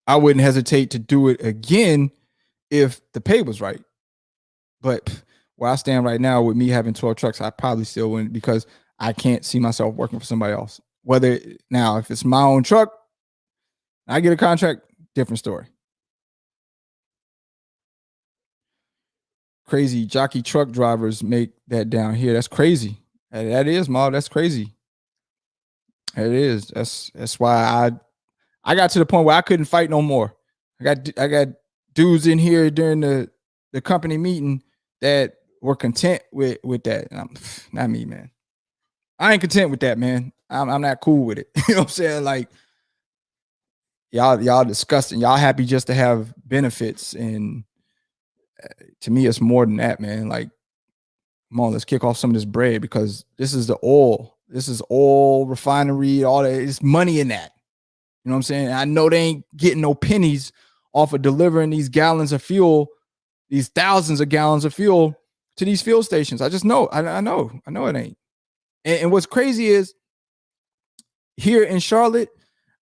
I wouldn't hesitate to do it again if the pay was right. But where I stand right now with me having 12 trucks, I probably still wouldn't, because I can't see myself working for somebody else. Whether now, if it's my own truck, I get a contract, different story. Crazy jockey truck drivers make that down here. That's crazy. That is, Ma. That's crazy. It is. That's why I got to the point where I couldn't fight no more. I got dudes in here during the company meeting that were content with that. And I'm not me, man. I ain't content with that, man. I'm not cool with it. You know what I'm saying? Like, y'all disgusting. Y'all happy just to have benefits, and to me, it's more than that, man. Like, come on, let's kick off some of this bread, because this is the oil. This is oil refinery, all that. It's money in that. You know what I'm saying? I know they ain't getting no pennies off of delivering these gallons of fuel, these thousands of gallons of fuel to these fuel stations. I just know. I know it ain't. And what's crazy is here in Charlotte,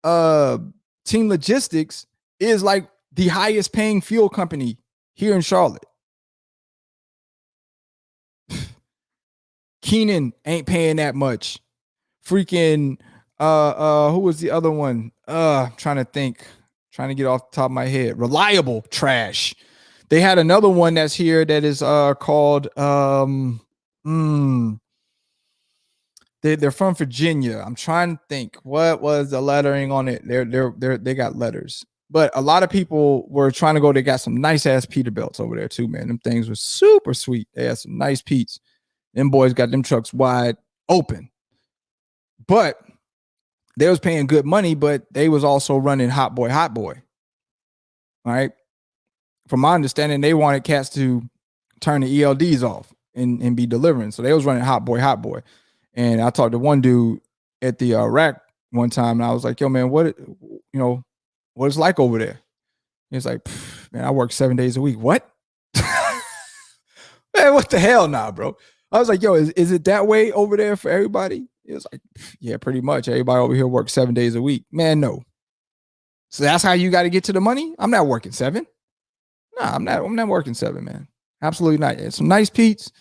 Team Logistics is like the highest paying fuel company here in Charlotte. Keenan ain't paying that much. Freaking who was the other one? I'm trying to think. Trying to get off the top of my head. Reliable Trash. They had another one that's here that is called they're from Virginia. I'm trying to think what was the lettering on it. They got letters. But a lot of people were trying to go. They got some nice ass Peterbilts over there too, man. Them things were super sweet. They had some nice Pete's. Them boys got them trucks wide open. But they was paying good money, but they was also running hot boy. All right. From my understanding, they wanted cats to turn the ELDs off and be delivering. So they was running hot boy. And I talked to one dude at the rack one time, and I was like, yo, man, what it's like over there? He's like, man, I work 7 days a week. What? Man, what the hell now, bro? I was like, yo, is it that way over there for everybody? It was like, yeah, pretty much. Everybody over here works 7 days a week. Man, no. So that's how you got to get to the money? I'm not working 7. Nah, I'm not working 7, man. Absolutely not. It's some nice Pete's,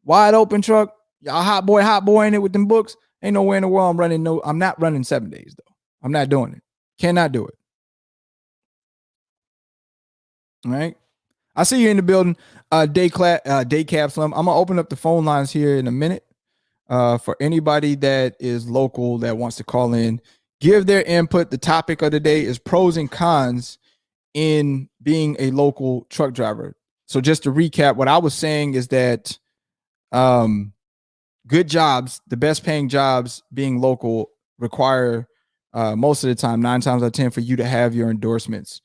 wide open truck. Y'all hot boy in it with them books. Ain't nowhere in the world I'm not running 7 days, though. I'm not doing it. Cannot do it. All right. I see you in the building. Day Cab Slim. I'm gonna open up the phone lines here in a minute. For anybody that is local that wants to call in, give their input. The topic of the day is pros and cons in being a local truck driver. So just to recap, what I was saying is that good jobs, the best paying jobs being local, require most of the time, 9 times out of 10, for you to have your endorsements.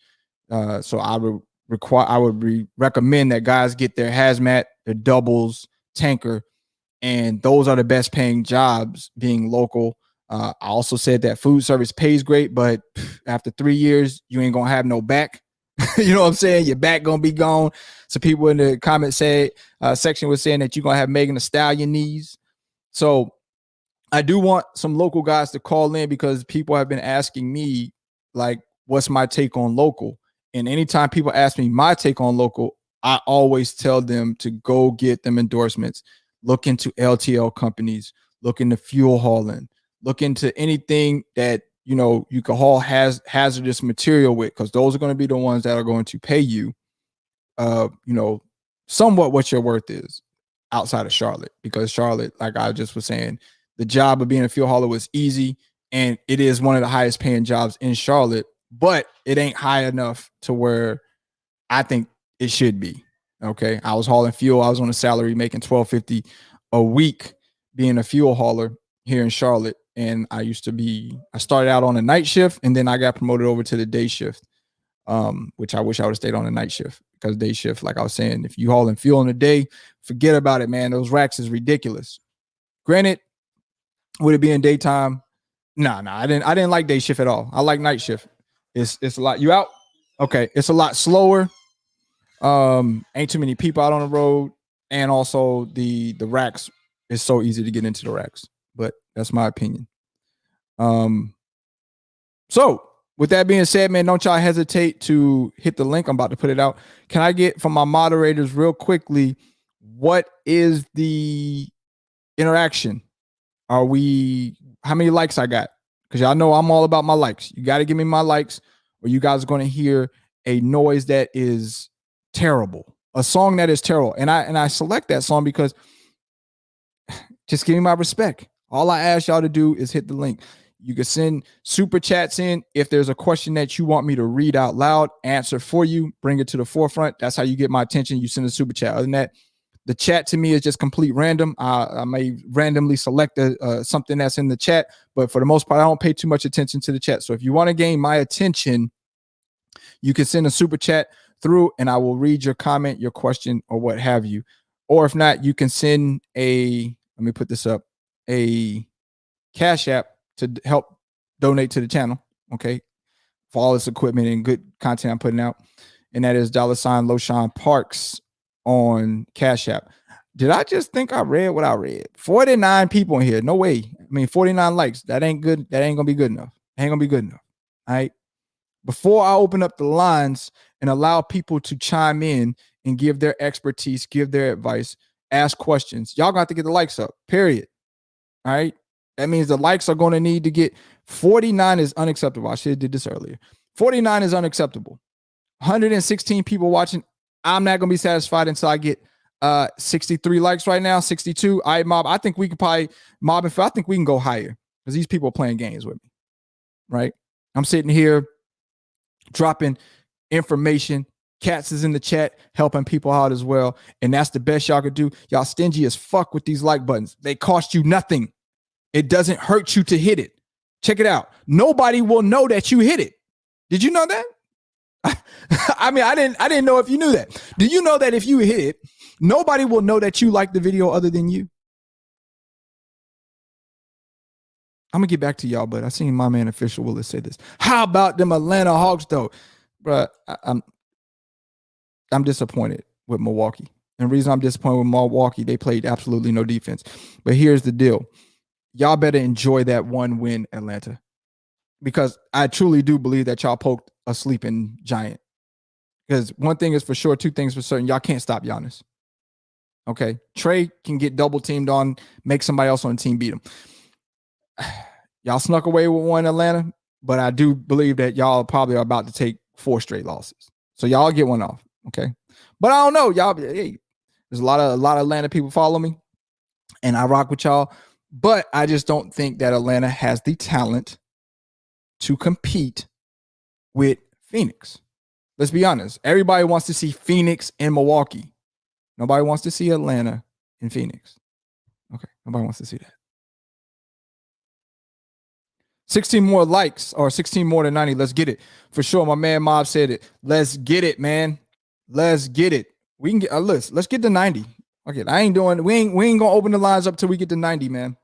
So I would recommend that guys get their hazmat, their doubles, tanker, and those are the best paying jobs being local. I also said that food service pays great, but after 3 years, you ain't gonna have no back. You know what I'm saying? Your back gonna be gone. So people in the comment section was saying that you're gonna have Megan Thee Stallion knees. So I do want some local guys to call in, because people have been asking me, like, what's my take on local? And anytime people ask me my take on local, I always tell them to go get them endorsements, look into LTL companies, look into fuel hauling, look into anything that, you know, you can haul hazardous material with, because those are going to be the ones that are going to pay you, you know, somewhat what your worth is outside of Charlotte. Because Charlotte, like I just was saying, the job of being a fuel hauler was easy, and it is one of the highest paying jobs in Charlotte, but it ain't high enough to where I think it should be. Okay. I was hauling fuel. I was on a salary making $12.50 a week being a fuel hauler here in Charlotte. And I started out on a night shift, and then I got promoted over to the day shift, which I wish I would have stayed on the night shift, because day shift, like I was saying, if you hauling fuel in the day, forget about it, man. Those racks is ridiculous. Granted, would it be in daytime? No, I didn't like day shift at all. I like night shift. It's a lot. You out? Okay. It's a lot slower. Ain't too many people out on the road, and also the racks is so easy to get into the racks. But that's my opinion. So with that being said, man, don't y'all hesitate to hit the link. I'm about to put it out. Can I get from my moderators real quickly, what is the interaction? How many likes I got? Because y'all know I'm all about my likes. You got to give me my likes, or you guys are going to hear a noise that is terrible, a song that is terrible. And I select that song because just give me my respect. All I ask y'all to do is hit the link. You can send super chats in. If there's a question that you want me to read out loud, answer for you, bring it to the forefront. That's how you get my attention. You send a super chat. Other than that, the chat to me is just complete random. I may randomly select something that's in the chat, but for the most part, I don't pay too much attention to the chat. So if you want to gain my attention, you can send a super chat through, and I will read your comment, your question, or what have you. Or if not, you can send let me put this up, a Cash App to help donate to the channel, okay, for all this equipment and good content I'm putting out. And that is $LoShawn Parks on Cash App. Did I just think I read what I read? 49 people in here. No way. I mean, 49 likes. That ain't good. That ain't going to be good enough. Ain't going to be good enough. All right. Before I open up the lines and allow people to chime in and give their expertise, give their advice, ask questions, y'all got to get the likes up, period. All right. That means the likes are going to need to get 49 is unacceptable. I should have did this earlier. 49 is unacceptable. 116 people watching. I'm not going to be satisfied until I get 63 likes right now, 62. All right, Mob. I think we could probably, Mob, I think we can go higher because these people are playing games with me, right? I'm sitting here dropping information. Cats is in the chat helping people out as well. And that's the best y'all could do. Y'all stingy as fuck with these like buttons. They cost you nothing. It doesn't hurt you to hit it. Check it out. Nobody will know that you hit it. Did you know that? I mean, I didn't know if you knew that. Do you know that if you hit it, nobody will know that you liked the video other than you? I'm gonna get back to y'all, but I seen my man Official Willis say this. How about them Atlanta Hawks though? Bruh, I'm disappointed with Milwaukee. And the reason I'm disappointed with Milwaukee, they played absolutely no defense. But here's the deal. Y'all better enjoy that one win, Atlanta. Because I truly do believe that y'all poked a sleeping giant. Because one thing is for sure, two things for certain. Y'all can't stop Giannis. Okay? Trey can get double teamed on, make somebody else on the team beat him. Y'all snuck away with one, Atlanta. But I do believe that y'all probably are about to take 4 straight losses. So y'all get one off. Okay? But I don't know. Y'all, hey, there's a lot of Atlanta people follow me. And I rock with y'all. But I just don't think that Atlanta has the talent to compete with Phoenix. Let's be honest. Everybody wants to see Phoenix and Milwaukee. Nobody wants to see Atlanta and Phoenix. Okay. Nobody wants to see that. 16 more likes or 16 more than 90. Let's get it. For sure. My man Mob said it. Let's get it, man. Let's get it. We can get let's get to 90. Okay. We ain't gonna open the lines up till we get to 90, man.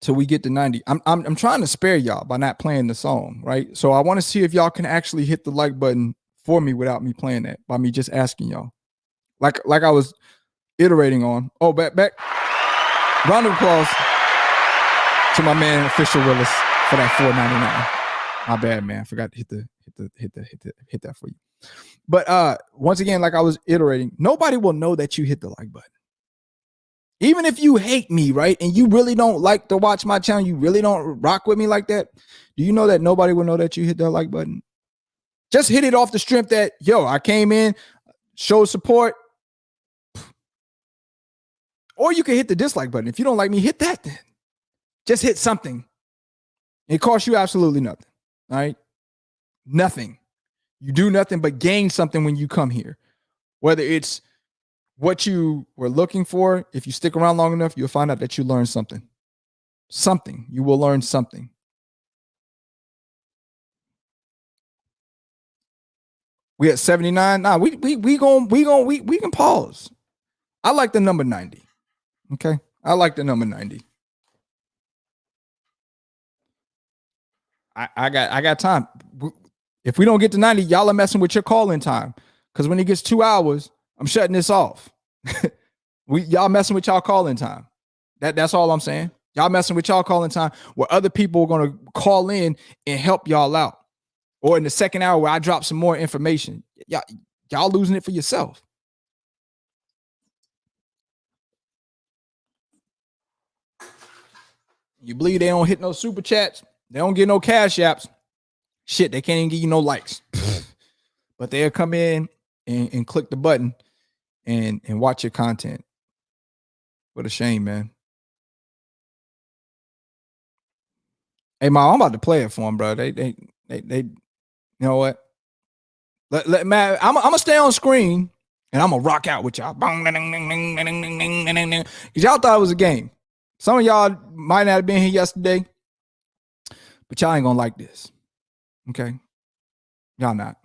Till we get to 90. I'm trying to spare y'all by not playing the song, right? So I want to see if y'all can actually hit the like button for me without me playing that, by me just asking y'all. Like I was iterating on. Oh, back. Round of applause to my man Official Willis for that $4.99. My bad, man. Forgot to hit the hit that for you. But once again, like I was iterating, nobody will know that you hit the like button. Even if you hate me, right? And you really don't like to watch my channel, you really don't rock with me like that. Do you know that nobody will know that you hit that like button? Just hit it off the strength that, yo, I came in, showed support. Or you can hit the dislike button. If you don't like me, hit that then. Just hit something. It costs you absolutely nothing. All right? Nothing. You do nothing but gain something when you come here. Whether it's what you were looking for, if you stick around long enough, you'll find out that you learned something. Something. You will learn something. We at 79. Nah, we can pause. I like the number 90. Okay? I like the number 90. I got time. If we don't get to 90, y'all are messing with your call-in time. Because when it gets 2 hours, I'm shutting this off. Y'all messing with y'all call-in time. That's all I'm saying. Y'all messing with y'all call-in time where other people are going to call in and help y'all out. Or in the second hour where I drop some more information. Y'all losing it for yourself. You believe they don't hit no super chats. They don't get no cash apps. Shit, they can't even give you no likes. But they'll come in and click the button and watch your content. What a shame, man. Hey, Ma, I'm about to play it for them, bro. They you know what? Man, I'm gonna stay on screen and I'm gonna rock out with y'all. Because y'all thought it was a game. Some of y'all might not have been here yesterday, but y'all ain't gonna like this. Okay? Y'all not.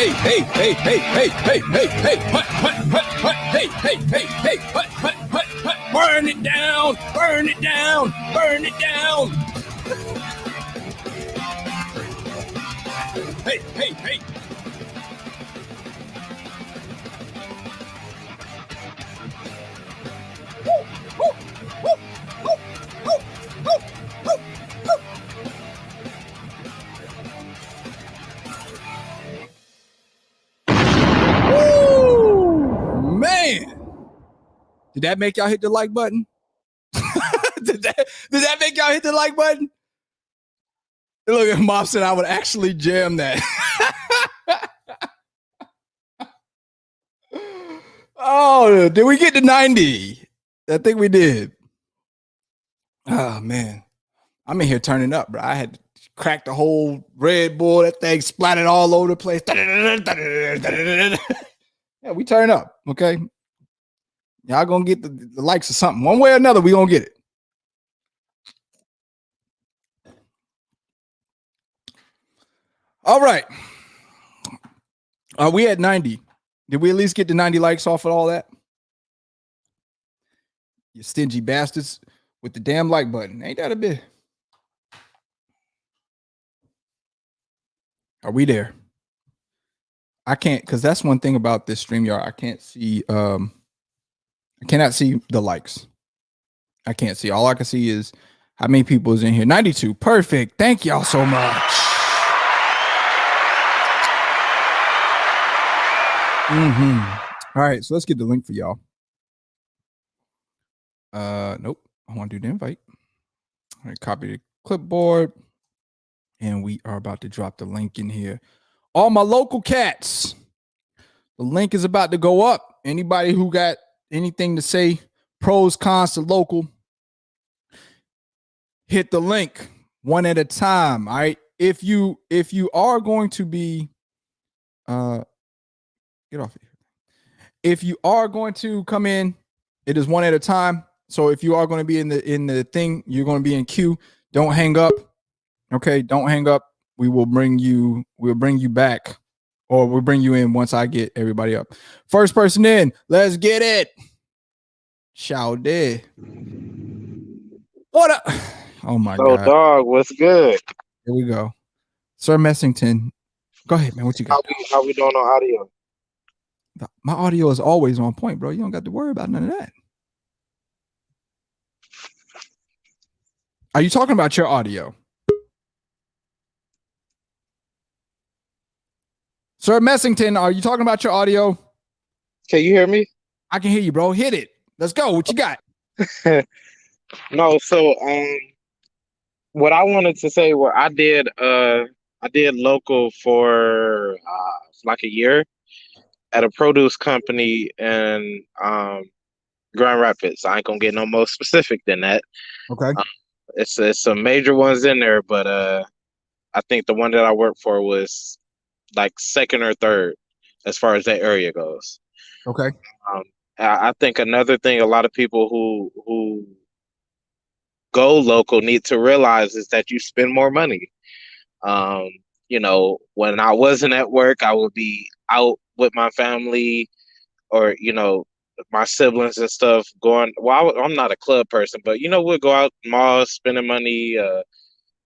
Hey, burn it down, burn it down, burn it down. Hey. Did that make y'all hit the like button? Did that make y'all hit the like button? Look at Mom said I would actually jam that. Oh, did we get to 90? I think we did. Oh man. I'm in here turning up, bro. I had to crack the whole Red Bull. That thing splattered all over the place. Yeah, we turn up, okay? Y'all gonna get the likes of something. One way or another, we gonna get it. All right. We at 90. Did we at least get the 90 likes off of all that? You stingy bastards with the damn like button. Ain't that a bit? Are we there? I can't, because that's one thing about this StreamYard. I can't see I cannot see the likes. I can't see. All I can see is how many people is in here. 92. Perfect. Thank y'all so much. All right, so let's get the link for y'all. Nope. I want to do the invite. All right, copy the clipboard. And we are about to drop the link in here. All my local cats. The link is about to go up. Anybody who got anything to say, pros, cons to local, hit the link one at a time. All right. If you are going to be get off here. If you are going to come in, it is one at a time. So if you are going to be in the thing, you're going to be in queue. Don't hang up. Okay, don't hang up. We'll bring you back, or we'll bring you in once I get everybody up. First person in, let's get it. Shout it. What up? Oh my God. Dog, what's good? Here we go. Sir Messington. Go ahead, man. What you got? How we doing on audio? My audio is always on point, bro. You don't got to worry about none of that. Are you talking about your audio? Sir Messington, are you talking about your audio? Can you hear me? I can hear you, bro. Hit it. Let's go. What you got? No, so what I wanted to say, well, I did local for like a year at a produce company in Grand Rapids. I ain't gonna get no more specific than that. Okay. It's some major ones in there, but I think the one that I worked for was like second or third as far as that area goes. Okay. I think another thing a lot of people who go local need to realize is that you spend more money. You know, when I wasn't at work, I would be out with my family or, you know, my siblings and stuff going. Well, I'm not a club person, but, you know, we'll go out malls, spending money,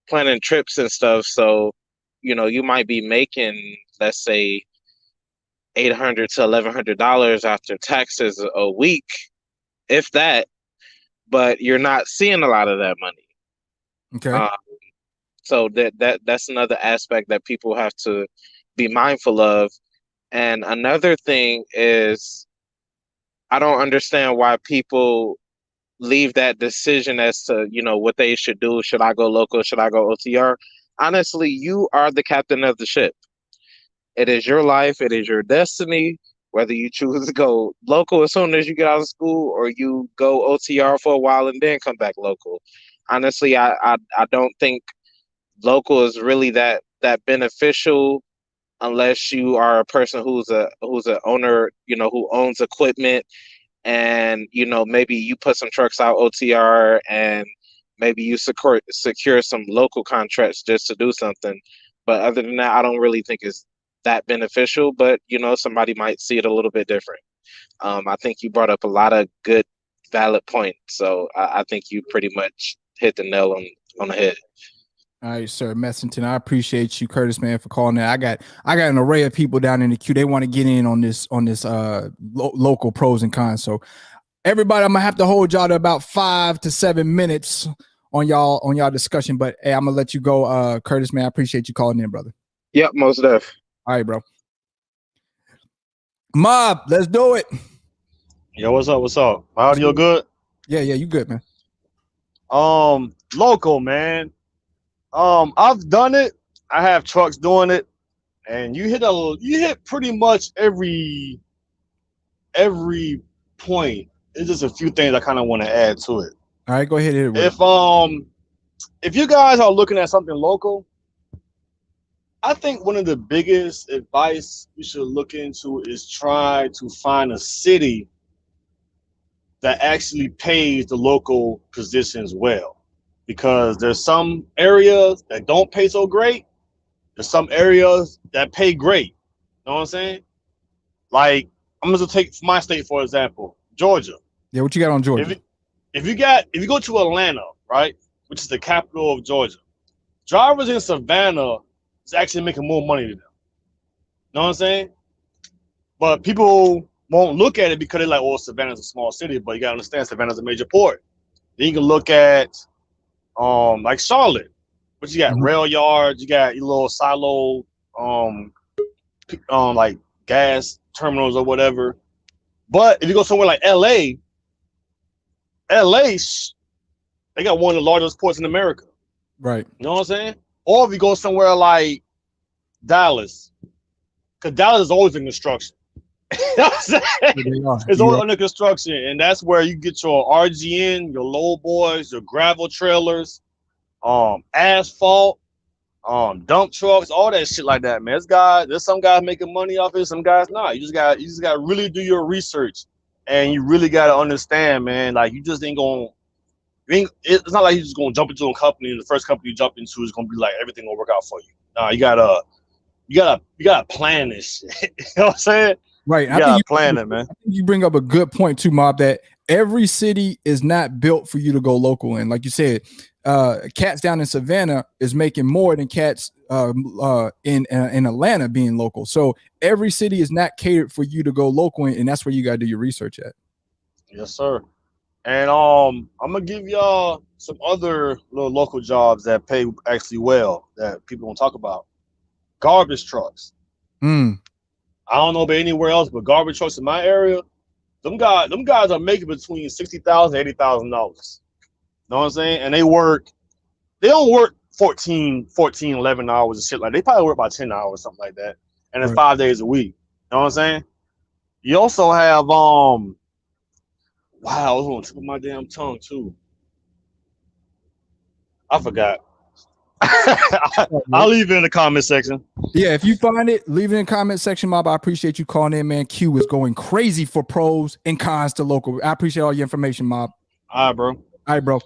planning trips and stuff. So, you know, you might be making, let's say, $800 to $1,100 after taxes a week, if that, but you're not seeing a lot of that money. Okay. So that's another aspect that people have to be mindful of. And another thing is, I don't understand why people leave that decision as to, you know, what they should do. Should I go local? Should I go OTR? Honestly, you are the captain of the ship. It is your life. It is your destiny. Whether you choose to go local as soon as you get out of school or you go OTR for a while and then come back local. Honestly, I don't think local is really that beneficial unless you are a person who's a owner, you know, who owns equipment, and, you know, maybe you put some trucks out OTR and maybe you secure some local contracts just to do something. But other than that, I don't really think it's that beneficial, but, you know, somebody might see it a little bit different. I think you brought up a lot of good, valid points. So I think you pretty much hit the nail on the head. All right, sir Messington. I appreciate you, Curtis, man, for calling that. I got an array of people down in the queue. They want to get in on this local pros and cons. So everybody, I'm gonna have to hold y'all to about 5 to 7 minutes on y'all discussion. But hey, I'm gonna let you go, Curtis, man. I appreciate you calling in, brother. Yep, most def. All right, bro. Mob, let's do it. Yo, what's up? What's up? My audio good? Yeah, you good, man. Local, man. I've done it. I have trucks doing it, and you hit pretty much every point. It's just a few things I kind of want to add to it. All right, go ahead. Hit it. If you guys are looking at something local, I think one of the biggest advice you should look into is try to find a city that actually pays the local positions well. Because there's some areas that don't pay so great. There's some areas that pay great. You know what I'm saying? Like, I'm going to take my state, for example, Georgia. Yeah, what you got on Georgia? If you go to Atlanta, right, which is the capital of Georgia, drivers in Savannah is actually making more money than them. You know what I'm saying? But people won't look at it because they're like, oh, Savannah's a small city, but you got to understand Savannah's a major port. Then you can look at like Charlotte, but you got rail yards, you got your little silo, like gas terminals or whatever. But if you go somewhere like LA, they got one of the largest ports in America. Right. You know what I'm saying? Or if you go somewhere like Dallas, because Dallas is always in construction. You know what I'm saying? It's always under construction, and that's where you get your RGN, your low boys, your gravel trailers. asphalt, dump trucks, all that shit like that, man. There's some guys making money off it, some guys not. You just got to really do your research, and you really got to understand, man. Like you just ain't gonna. It's not like you're just gonna jump into a company and the first company you jump into is gonna be like everything gonna work out for you. Nah, you gotta plan this shit. You know what I'm saying? Right. You gotta plan it, man. I think you bring up a good point too, Mob, that every city is not built for you to go local in. Like you said, cats down in Savannah is making more than cats in Atlanta being local. So every city is not catered for you to go local in, and that's where you gotta do your research at. Yes, sir. And I'm gonna give y'all some other little local jobs that pay actually well that people don't talk about. Garbage trucks. I don't know about anywhere else, but garbage trucks in my area, them guys are making between $60,000 and $80,000. Know what I'm saying? And they don't work 14, 11 hours and shit like that. They probably work about 10 hours, something like that. And it's 5 days a week. Know what I'm saying? You also have wow, I was on the tip of my damn tongue too. I forgot. I'll leave it in the comment section. Yeah, if you find it, leave it in the comment section, Mob. I appreciate you calling in, man. Q is going crazy for pros and cons to local. I appreciate all your information, Mob. All right, bro.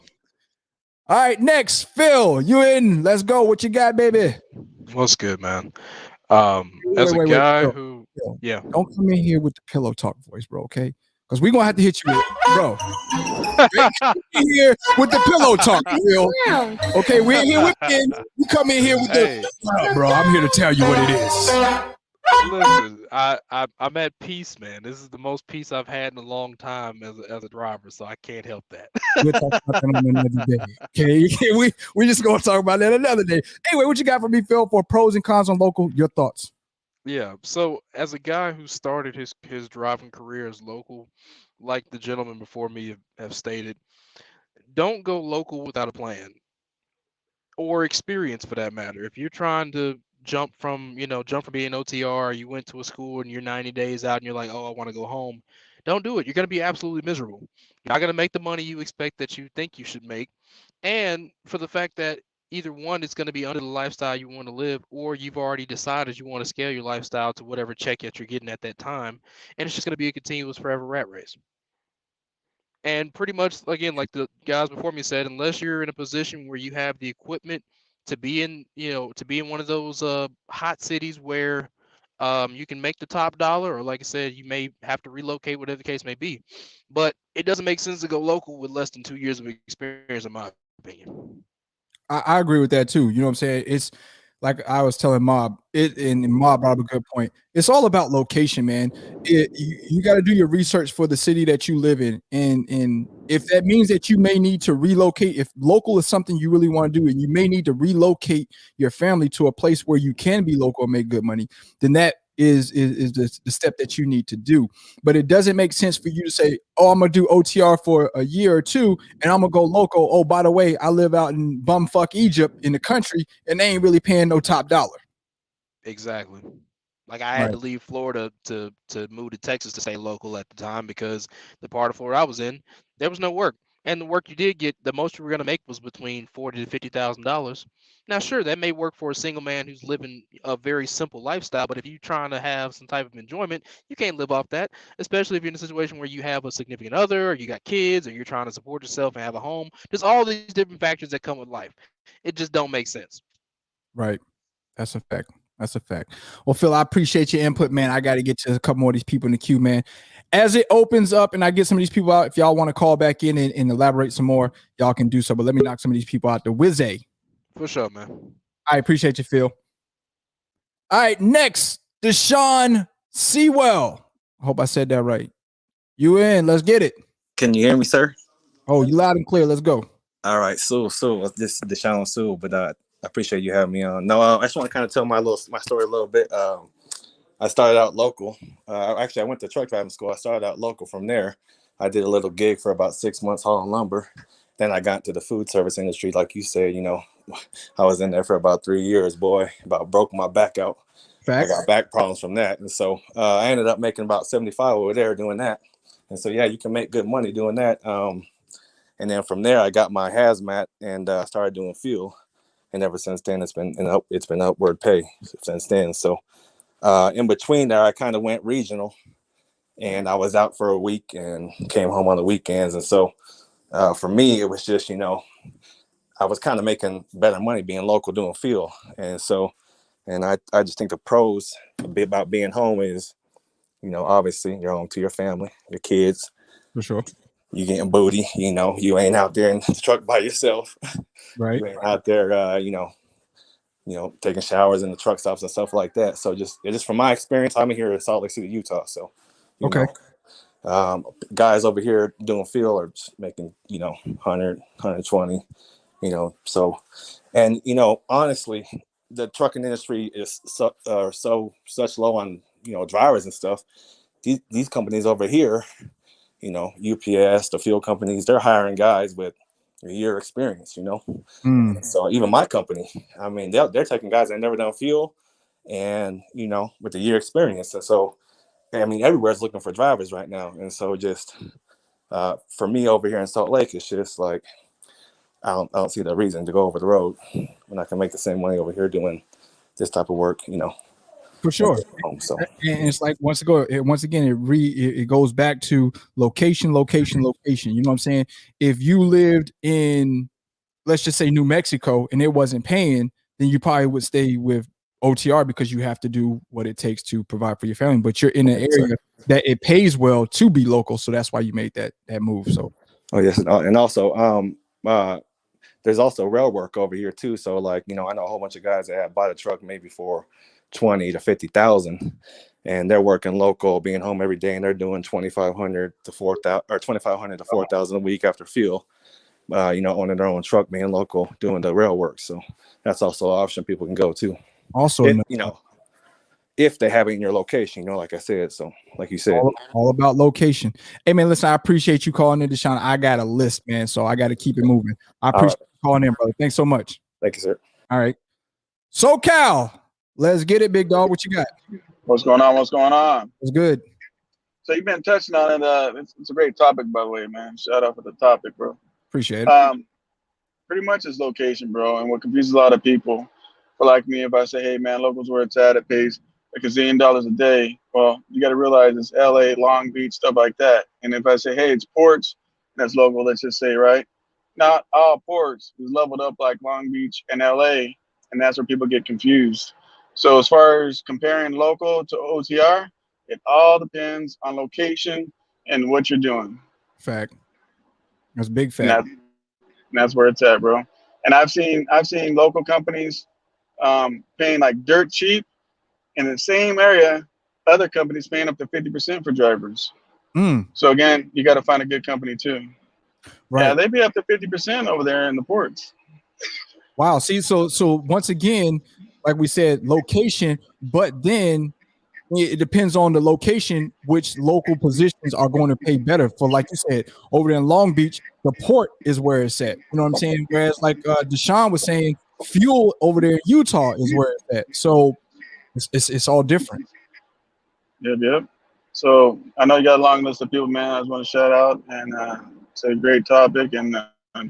All right, next, Phil, you in? Let's go. What you got, baby? What's good, man? As a guy who, yeah, don't come in here with the pillow talk voice, bro. Okay, because we're gonna have to hit you, bro. Here with the pillow talk, Phil. Okay, we ain't here with him. We come in here with bro. I'm here to tell you what it is. Listen, I'm at peace, man. This is the most peace I've had in a long time as a driver, so I can't help that. We'll talk about that on another day. Okay, we just gonna talk about that another day. Anyway, what you got for me, Phil, for pros and cons on local? Your thoughts? Yeah. So as a guy who started his driving career as local, like the gentleman before me have stated, don't go local without a plan or experience for that matter. If you're trying to jump from being OTR, you went to a school and you're 90 days out and you're like, oh, I want to go home. Don't do it. You're going to be absolutely miserable. You're not going to make the money you expect that you think you should make. And for the fact that either one, it's going to be under the lifestyle you want to live, or you've already decided you want to scale your lifestyle to whatever check that you're getting at that time. And it's just going to be a continuous forever rat race. And pretty much, again, like the guys before me said, unless you're in a position where you have the equipment to be in one of those hot cities where you can make the top dollar, or like I said, you may have to relocate, whatever the case may be. But it doesn't make sense to go local with less than 2 years of experience, in my opinion. I agree with that too. You know what I'm saying? It's like I was telling Mob, and Mob brought up a good point. It's all about location, man. You got to do your research for the city that you live in. And if that means that you may need to relocate, if local is something you really want to do, and you may need to relocate your family to a place where you can be local and make good money, then that is the step that you need to do. But it doesn't make sense for you to say, oh, I'm gonna do OTR for a year or two and I'm gonna go local. Oh, by the way, I live out in bumfuck Egypt in the country and they ain't really paying no top dollar. Exactly. Like I had to leave Florida to move to Texas to stay local at the time, because the part of Florida I was in, there was no work. And the work you did get, the most you were going to make was between $40,000 to $50,000. Now, sure, that may work for a single man who's living a very simple lifestyle, but if you're trying to have some type of enjoyment, you can't live off that, especially if you're in a situation where you have a significant other, or you got kids, or you're trying to support yourself and have a home. There's all these different factors that come with life. It just don't make sense. Right. That's a fact. Well, Phil, I appreciate your input, man. I got to get to a couple more of these people in the queue, man. As it opens up and I get some of these people out, if y'all want to call back in and elaborate some more, y'all can do so. But let me knock some of these people out. The Wizzy. For sure, man. I appreciate you, Phil. All right, next, LoShawn Sewell. I hope I said that right. You in? Let's get it. Can you hear me, sir? Oh, you loud and clear. Let's go. All right, so this is LoShawn Sewell, but I appreciate you having me on. No, I just want to kind of tell my story a little bit. I started out local. Actually, I went to truck driving school. I started out local. From there, I did a little gig for about 6 months hauling lumber. Then I got into the food service industry. Like you said, I was in there for about 3 years, boy, about broke my back out. Facts. I got back problems from that. And so I ended up making about 75 over there doing that. And so, yeah, you can make good money doing that. And then from there, I got my hazmat and started doing fuel. And ever since then, it's been upward pay since then. So in between there, I kind of went regional, and I was out for a week and came home on the weekends. And so for me, it was just, I was kind of making better money being local doing fuel. And so, and I just think the pros about being home is, obviously you're home to your family, your kids. For sure. You getting booty, you ain't out there in the truck by yourself. Right. You ain't out there, taking showers in the truck stops and stuff like that. So just from my experience, I'm here in Salt Lake City, Utah. So, guys over here doing field are just making, 100, 120, so, and, honestly, the trucking industry is such low on, drivers and stuff. These companies over here, UPS, the fuel companies, they're hiring guys with a year experience, So even my company, I mean, they're taking guys that never done fuel and, with a year experience. And so, I mean, everywhere's looking for drivers right now. And so just for me over here in Salt Lake, it's just like, I don't see the reason to go over the road when I can make the same money over here doing this type of work, For sure. So and it's like once again it goes back to location. You know what I'm saying? If you lived in, let's just say, New Mexico and it wasn't paying, then you probably would stay with OTR because you have to do what it takes to provide for your family. But you're in an area that it pays well to be local, so that's why you made that move. So yes, and also there's also rail work over here too. So like, I know a whole bunch of guys that have bought a truck maybe for 20 to 50,000, and they're working local, being home every day, and they're doing 2,500 to 4,000 or 2,500 to 4,000 a week after fuel. Owning their own truck, being local, doing the rail work. So that's also an option people can go to. Also, if they have it in your location, like I said. So, like you said, all about location. Hey man, listen, I appreciate you calling in, Deshaun. I got a list, man, so I got to keep it moving. I appreciate you calling in, brother. Thanks so much. Thank you, sir. All right. SoCal, let's get it, big dog. What you got? What's going on? It's good. So you've been touching on it. It's a great topic, by the way, man. Shout out for the topic, bro. Appreciate it. Pretty much it's location, bro. And what confuses a lot of people, for like me, if I say, hey, man, local's where it's at, it pays a gazillion a day. Well, you got to realize it's LA, Long Beach, stuff like that. And if I say, hey, it's ports, that's local, let's just say, right? Not all ports is leveled up like Long Beach and LA, and that's where people get confused. So as far as comparing local to OTR, it all depends on location and what you're doing. Fact. That's a big fact. And that's where it's at, bro. And I've seen local companies paying like dirt cheap, in the same area, other companies paying up to 50% for drivers. So again, you got to find a good company too. Right. Yeah, they be up to 50% over there in the ports. Wow. See, so once again, like we said, location, but then it depends on the location, which local positions are going to pay better for. Like you said, over there in Long Beach, the port is where it's at. You know what I'm saying? Whereas like Deshaun was saying, fuel over there in Utah is where it's at. So it's all different. Yep. So I know you got a long list of people, man. I just want to shout out and it's a great topic and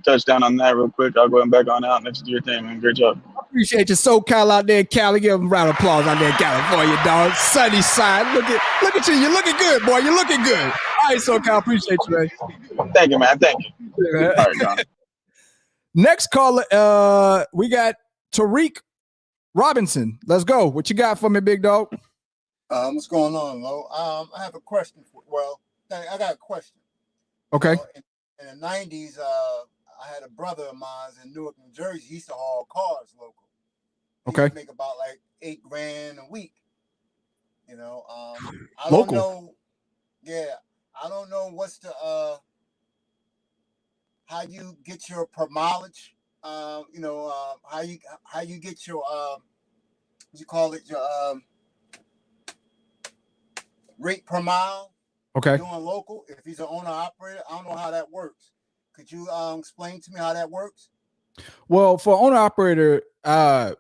touch down on that real quick. I'll go and back on out next to your thing, man. Great job. I appreciate you, SoCal out there in Cali. Give them a round of applause out there in California, dog. Sunny side. Look at you. You're looking good, boy. You're looking good. All right, SoCal. Appreciate you, man. Thank you, man. Thank you. Yeah, all right, John. Next caller, we got Tariq Robinson. Let's go. What you got for me, big dog? What's going on, Lo? I have a question I got a question. Okay. In the 90s, I had a brother of mine in Newark, New Jersey. He used to haul cars local. He Okay. used to make about like $8,000 a week. I don't know. Yeah, I don't know what's the how you get your per mileage. How you get your what you call it, your rate per mile. Okay. Doing local. If he's an owner operator, I don't know how that works. Could you explain to me how that works? Well, for owner operator,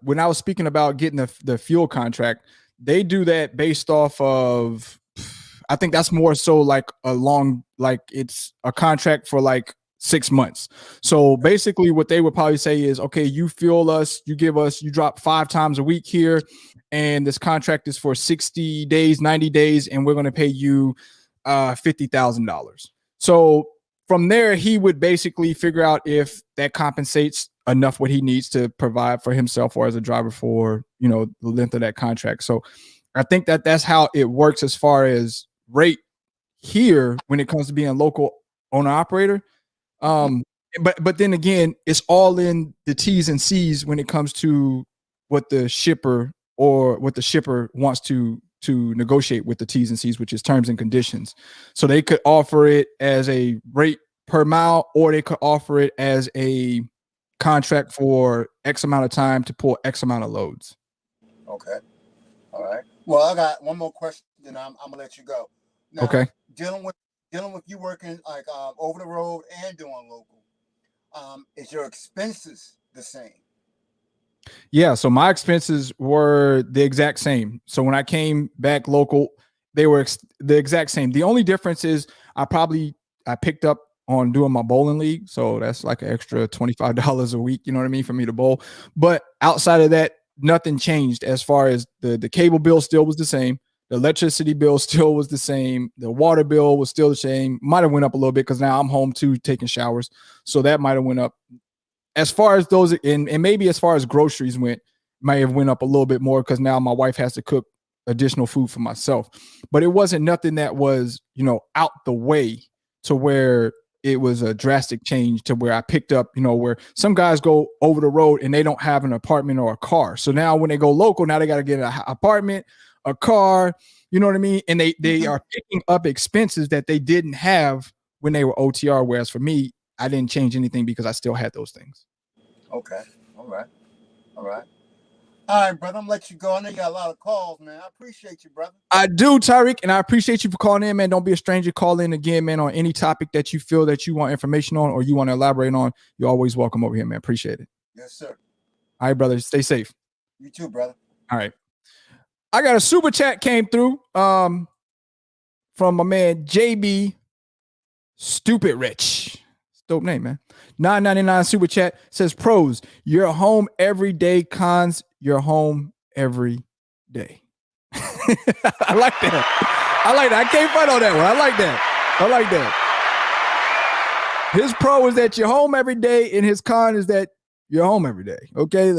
when I was speaking about getting the fuel contract, they do that based off of, I think that's more so like it's a contract for like 6 months. So basically what they would probably say is, okay, you fuel us, you drop 5 times a week here, and this contract is for 60 days, 90 days, and we're going to pay you $50,000. So from there, he would basically figure out if that compensates enough what he needs to provide for himself or as a driver for, the length of that contract. So I think that's how it works as far as rate here when it comes to being a local owner operator. But then again, it's all in the T's and C's when it comes to what the shipper wants to negotiate with the T's and C's, which is terms and conditions. So they could offer it as a rate per mile, or they could offer it as a contract for X amount of time to pull X amount of loads. Okay. All right. Well, I got one more question, then I'm gonna let you go. Now, okay. Dealing with you working like over the road and doing local, is your expenses the same? Yeah, so my expenses were the exact same. So when I came back local, they were the exact same. The only difference is I picked up on doing my bowling league. So that's like an extra $25 a week, you know what I mean, for me to bowl. But outside of that, nothing changed as far as the cable bill still was the same. The electricity bill still was the same. The water bill was still the same. Might have went up a little bit because now I'm home too, taking showers. So that might have went up. As far as those, and maybe as far as groceries went, might have went up a little bit more because now my wife has to cook additional food for myself. But it wasn't nothing that was, out the way to where it was a drastic change to where I picked up, where some guys go over the road and they don't have an apartment or a car. So now when they go local, now they got to get an apartment, a car, you know what I mean? And they are picking up expenses that they didn't have when they were OTR. Whereas for me, I didn't change anything because I still had those things. Okay. All right. All right, brother. I'm gonna let you go. I know you got a lot of calls, man. I appreciate you, brother. I do, Tyreek, and I appreciate you for calling in, man. Don't be a stranger. Call in again, man, on any topic that you feel that you want information on or you want to elaborate on. You're always welcome over here, man. Appreciate it. Yes, sir. All right, brother. Stay safe. You too, brother. All right. I got a super chat came through from my man JB Stupid Rich. Dope name, man. $9.99 super chat says pros, you're home every day. Cons, you're home every day. I like that. I can't fight on that one. I like that. His pro is that you're home every day, and his con is that you're home every day. Okay.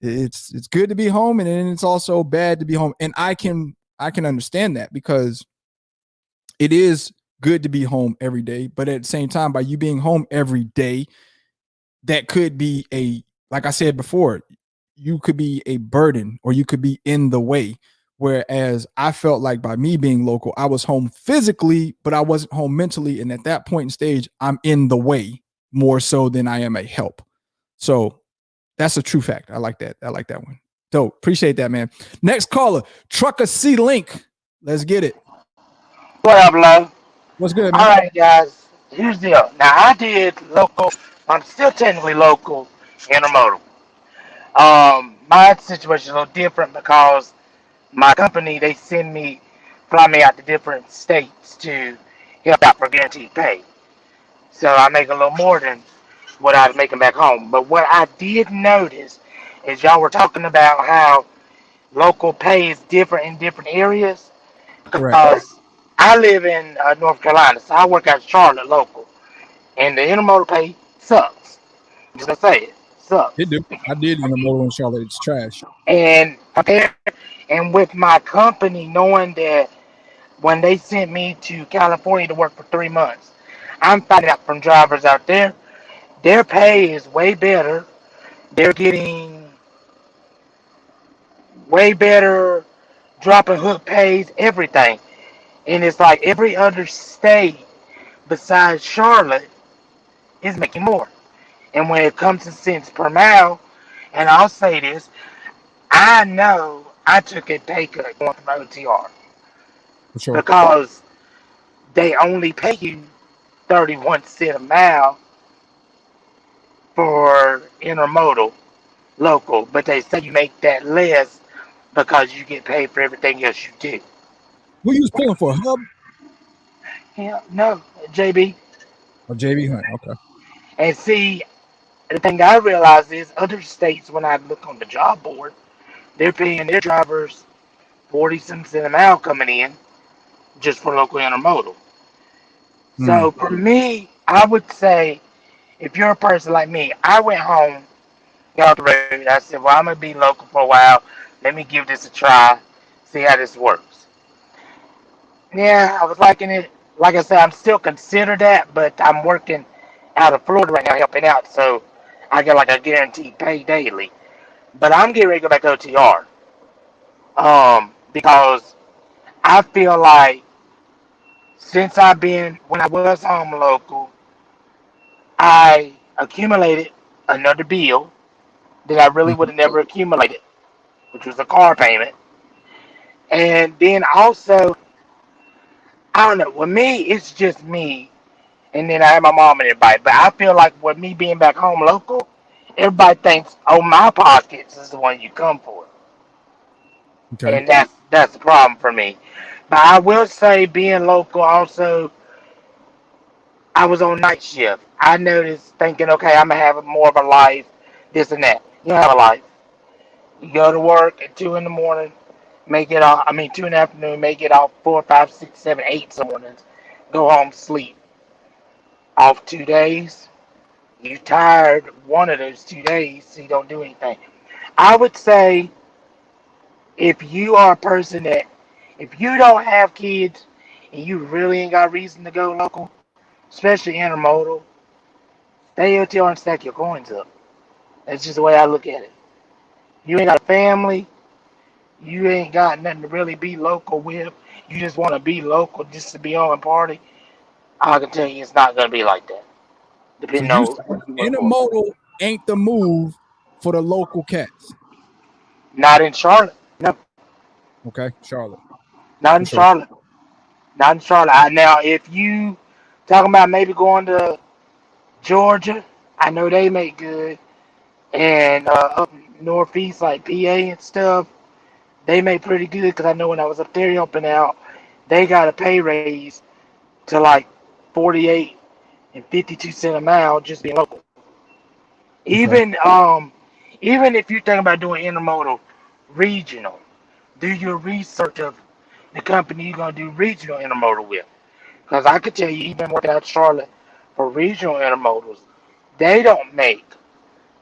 It's good to be home, and then it's also bad to be home. And I can understand that because it is good to be home every day, but at the same time, by you being home every day, that could be like I said before, you could be a burden or you could be in the way. Whereas I felt like by me being local, I was home physically, but I wasn't home mentally. And at that point in stage, I'm in the way more so than I am a help. So that's a true fact. I like that. I like that one. Dope. Appreciate that, man. Next caller, Trucker C Link. Let's get it. What up, love? What's good, man? All right, guys. Here's the deal. Now, I did local. I'm still technically local intermodal. My situation is a little different because my company, they fly me out to different states to help out for guaranteed pay. So I make a little more than what I was making back home. But what I did notice is y'all were talking about how local pay is different in different areas. Because I live in North Carolina, so I work out of Charlotte local. And the intermodal pay sucks. I'm just going to say it. Sucks. It do. I did intermodal in Charlotte. It's trash. And with my company knowing that when they sent me to California to work for 3 months, I'm finding out from drivers out there, their pay is way better. They're getting way better drop and hook pays, everything. And it's like every other state besides Charlotte is making more. And when it comes to cents per mile, and I'll say this, I know I took a pay cut going from OTR. For sure. Because they only pay you 31 cents a mile for intermodal local, but they say you make that less because you get paid for everything else you do. Who you was pulling for, Hub? Yeah, no, JB. Oh, JB Hunt. Okay. And see, the thing I realize is other states, when I look on the job board, they're paying their drivers 40 cents an mile coming in just for local intermodal. So for me, I would say if you're a person like me, I went home, got the road. I said, well, I'm going to be local for a while. Let me give this a try, see how this works. Yeah, I was liking it. Like I said, I'm still considered that, but I'm working out of Florida right now, helping out. So I get like a guaranteed pay daily. But I'm getting ready to go back to OTR. Because I feel like since I've been, when I was home local, I accumulated another bill that I really would have never accumulated, which was a car payment. And then also, I don't know, with me, it's just me. And then I have my mom and everybody. But I feel like with me being back home local, everybody thinks, oh, my pockets is the one you come for. Okay. And that's the problem for me. But I will say, being local also, I was on night shift. I noticed thinking, okay, I'm going to have more of a life, this and that. You don't have a life. You go to work at 2 in the morning, make it off, 2 in the afternoon, make it off 4, 5, 6, 7, 8 some mornings, go home, sleep. Off 2 days, you tired one of those 2 days, so you don't do anything. I would say if you are a person that, if you don't have kids and you really ain't got reason to go local, especially intermodal, stay OTR and stack your coins up. That's just the way I look at it. You ain't got a family, you ain't got nothing to really be local with, you just want to be local just to be on and party, I can tell you it's not going to be like that. So Depending you on said what you want for. intermodal ain't the move for the local cats. Not in Charlotte. No. Okay, Charlotte. Not in For sure. Charlotte. Not in Charlotte. Now, if you talking about maybe going to Georgia, I know they make good. And up northeast, like PA and stuff, they make pretty good because I know when I was up there helping out, they got a pay raise to like 48 and 52 cents a mile just being local. Even even if you think about doing intermodal regional, do your research of the company you're gonna do regional intermodal with. Because I could tell you, even working out Charlotte for regional intermodals, they don't make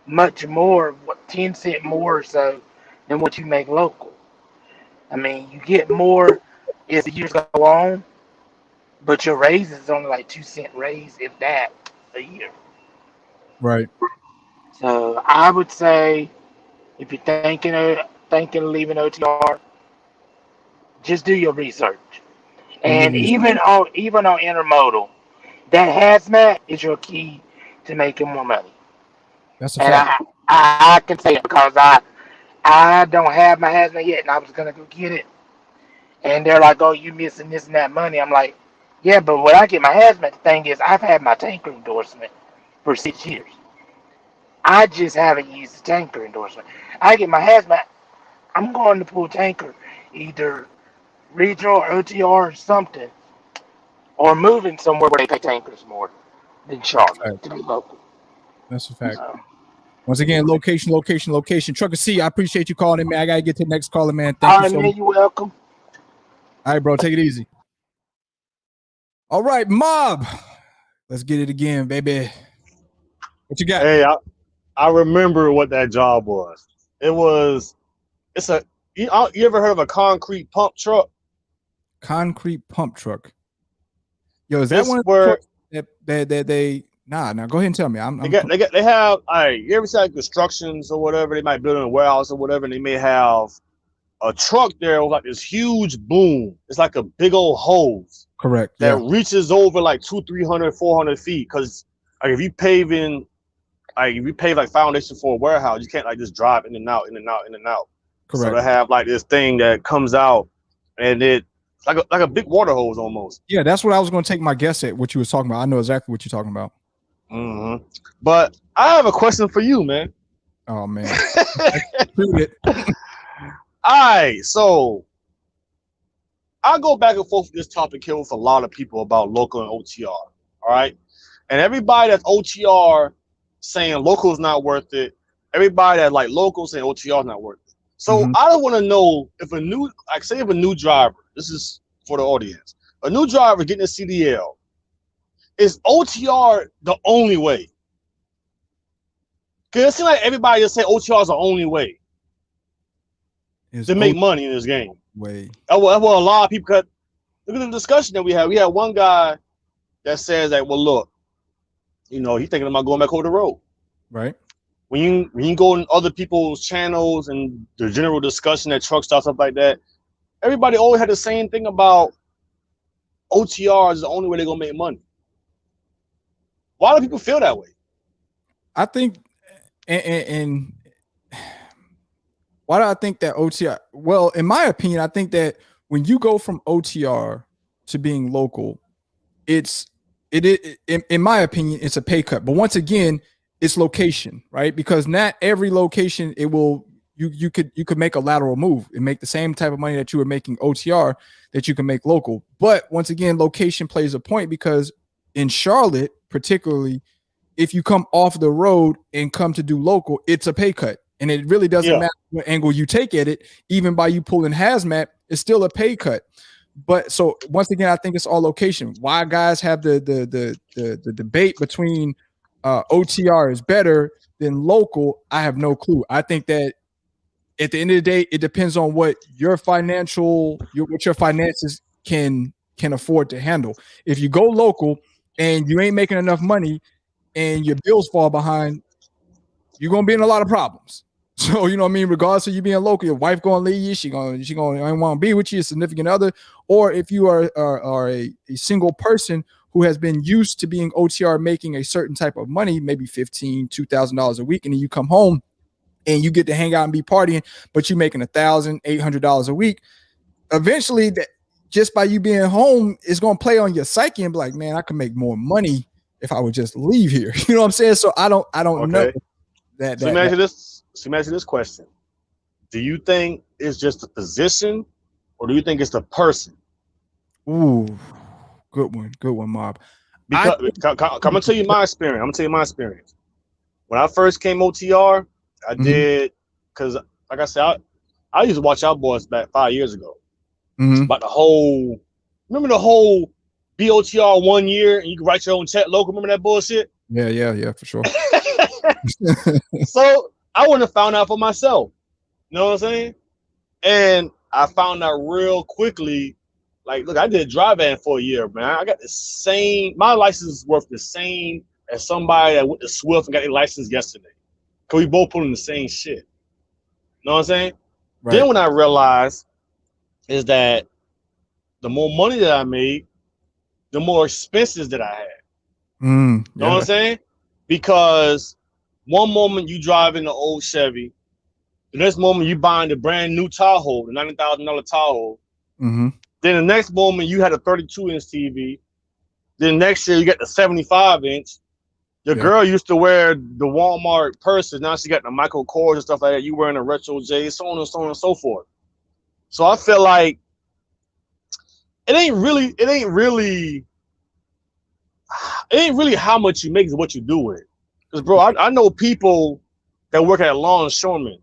much more, 10 cent more or so than what you make local. You get more as the years go on, but your raise is only like 2 cent raise, if that, a year. Right. So I would say if you're thinking of leaving OTR, just do your research. Do your And research. even on intermodal, that hazmat is your key to making more money. That's a And fact. I can say it because I don't have my hazmat yet, and I was gonna go get it. And they're like, "Oh, you missing this and that money." I'm like, "Yeah, but when I get my hazmat, the thing is, I've had my tanker endorsement for 6 years. I just haven't used the tanker endorsement. I get my hazmat, I'm going to pull tanker, either regional or OTR or something, or moving somewhere where they pay tankers more than Charlotte to be local." That's a fact. So, Once again, location. Trucker C, I appreciate you calling in, man. I gotta get to the next caller, man. all Thank you right, so man, much. you're welcome. All right, bro. Take it easy. All right, Mob. Let's get it again, baby. What you got? Hey, I remember what that job was. It's a you ever heard of a concrete pump truck? Concrete pump truck. Yo, is that It's one of the where trucks that they nah, go ahead and tell me. they have you ever see like constructions or whatever, they might build in a warehouse or whatever, and they may have a truck there with like this huge boom. It's like a big old hose. Correct. That Yeah. reaches over like 200, 300, 400 feet. Because like if you pave like foundation for a warehouse, you can't like just drive in and out. Correct. So they have like this thing that comes out, and it's like a big water hose almost. Yeah, that's what I was going to take my guess at. What you was talking about. I know exactly what you're talking about. Mm-hmm. But I have a question for you, man. Oh man. Shoot it. All right, so I go back and forth with this topic here with a lot of people about local and OTR. All right, And everybody that's OTR saying local is not worth it. Everybody that like local saying OTR is not worth it. So I don't want to know if a new, like say if a new driver, this is for the audience, a new driver getting a CDL, is OTR the only way? Because it seems like everybody just say OTR is the only way to make money in this game. That's what a lot of people cut. Look at the discussion that we had. We had one guy that says that, well, look, you know, he's thinking about going back over the road. Right. When you go in other people's channels and the general discussion at truck stops, stuff like that, everybody always had the same thing about OTR is the only way they're gonna make money. Why do people feel that way? I think, and why do I think that OTR? Well, in my opinion, I think that when you go from OTR to being local, in my opinion, it's a pay cut. But once again, it's location, right? Because not every location you could make a lateral move and make the same type of money that you were making OTR that you can make local. But once again, location plays a point, because in Charlotte, particularly, if you come off the road and come to do local, it's a pay cut. And it really doesn't matter what angle you take at it. Even by you pulling hazmat, it's still a pay cut. But so once again, I think it's all location. Why guys have the debate between OTR is better than local, I have no clue. I think that at the end of the day, it depends on what your finances can afford to handle. If you go local and you ain't making enough money and your bills fall behind, you're gonna be in a lot of problems. So, you know what I mean? Regardless of you being local, your wife gonna leave you, she gonna want to be with you, a significant other, or if you are a single person who has been used to being OTR, making a certain type of money, maybe $2,000 a week, and then you come home and you get to hang out and be partying, but you're making $1,800 a week. Eventually, that just by you being home is gonna play on your psyche and be like, man, I can make more money if I would just leave here. You know what I'm saying? So I don't know that. So imagine this question: do you think it's just the position, or do you think it's the person? Ooh, good one, Mob. Because I'm gonna tell you my experience. When I first came OTR, I did, because like I said, I used to watch our boys back 5 years ago. About remember the whole BOTR 1 year and you can write your own check local. Remember that bullshit? Yeah, for sure. So I wouldn't have found out for myself. You know what I'm saying? And I found out real quickly, like, look, I did dry van for a year, man. I got the same, my license is worth the same as somebody that went to Swift and got their license yesterday. Because we both put in the same shit. You know what I'm saying? Right. Then when I realized is that the more money that I made, the more expenses that I had. You know what I'm saying? Because one moment you driving the old Chevy, the next moment you buying the brand new Tahoe, the $90,000 Tahoe. Then the next moment you had a 32-inch TV. Then next year you got the 75-inch. Your girl used to wear the Walmart purses. Now she got the Michael Kors and stuff like that. You wearing a retro J, so on and so forth. So I feel like it ain't really how much you make is what you do with it. Because bro, I know people that work at a longshoreman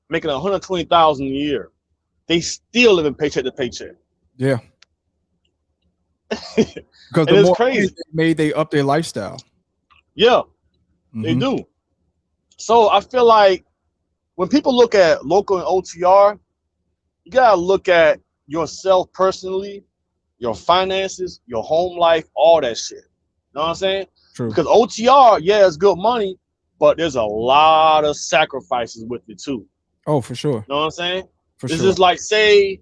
making $120,000 a year. They still live in paycheck to paycheck. Yeah. Because the more crazy they up their lifestyle. Yeah, they do. So I feel like when people look at local and OTR, you gotta look at yourself personally, your finances, your home life, all that shit. You know what I'm saying? True. Because OTR, yeah, it's good money, but there's a lot of sacrifices with it too. Oh, for sure. You know what I'm saying? For this sure. is like, say,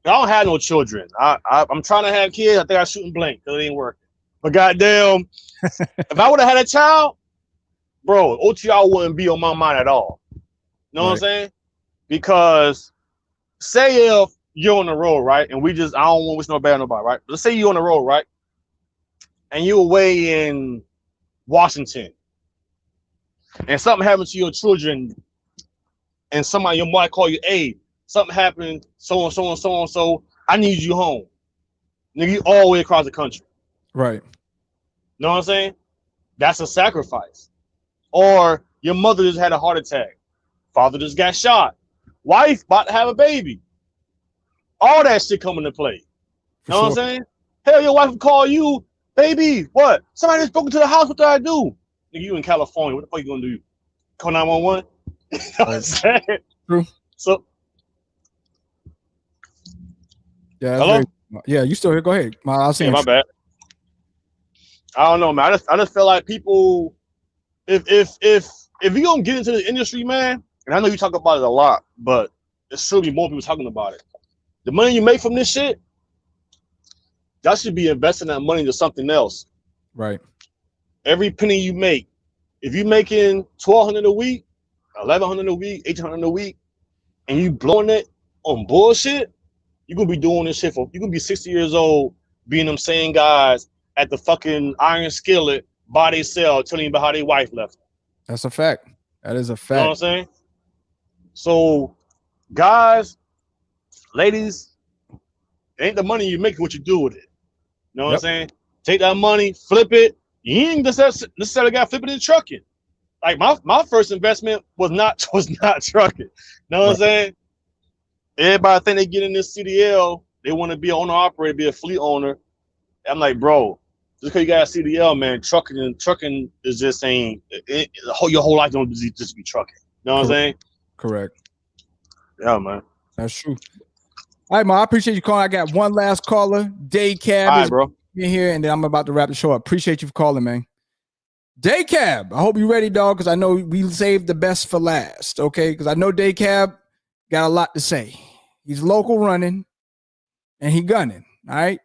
I don't have no children. I'm trying to have kids. I think I shoot and blank because it ain't working. But goddamn, if I would have had a child, bro, OTR wouldn't be on my mind at all. You know what I'm saying? Because say if you're on the road, right? And I don't want to wish no bad on nobody, right? Let's say you're on the road, right? And you're away in Washington. And something happened to your children. And somebody, your mom call you, hey, something happened, so and so and so and so. I need you home. Nigga, you all the way across the country. Right. Know what I'm saying? That's a sacrifice. Or your mother just had a heart attack. Father just got shot. Wife about to have a baby. All that shit come into play. You know what I'm saying? Hell, your wife will call you, baby, what? Somebody just broke into the house. What do I do? Nigga, you in California. What the fuck you gonna do? Call 911? You know what I'm saying? True. So, yeah. Hello? Yeah, you still here? Go ahead. I was saying, my bad. I don't know, man. I just feel like people, if you gonna get into the industry, man, and I know you talk about it a lot, but there should be more people talking about it. The money you make from this shit, that should be investing that money into something else. Right. Every penny you make, if you're making $1,200 a week, $1,100 a week, $1,800 a week, and you blowing it on bullshit, you're gonna be doing this shit you're gonna be 60 years old, being them same guys at the fucking iron skillet by they cell telling you about how their wife left them. That's a fact. That is a fact. You know what I'm saying? So, guys, ladies, it ain't the money you make, what you do with it. You know what I'm saying? Take that money, flip it. You ain't necessarily got to flip it in trucking. Like my first investment was not trucking. You know what I'm saying? Everybody think they get in this CDL, they want to be an owner operator, be a fleet owner. I'm like, bro, just because you got a CDL, man, trucking is just saying your whole life don't just be trucking. You know what I'm saying? Correct. Yeah, man. That's true. All right, man. I appreciate you calling. I got one last caller. Day Cab All right, is bro. in here, and then I'm about to wrap the show up. Appreciate you for calling, man. Day Cab, I hope you're ready, dog, because I know we saved the best for last, okay? Because I know Day Cab got a lot to say. He's local running, and he gunning, all right?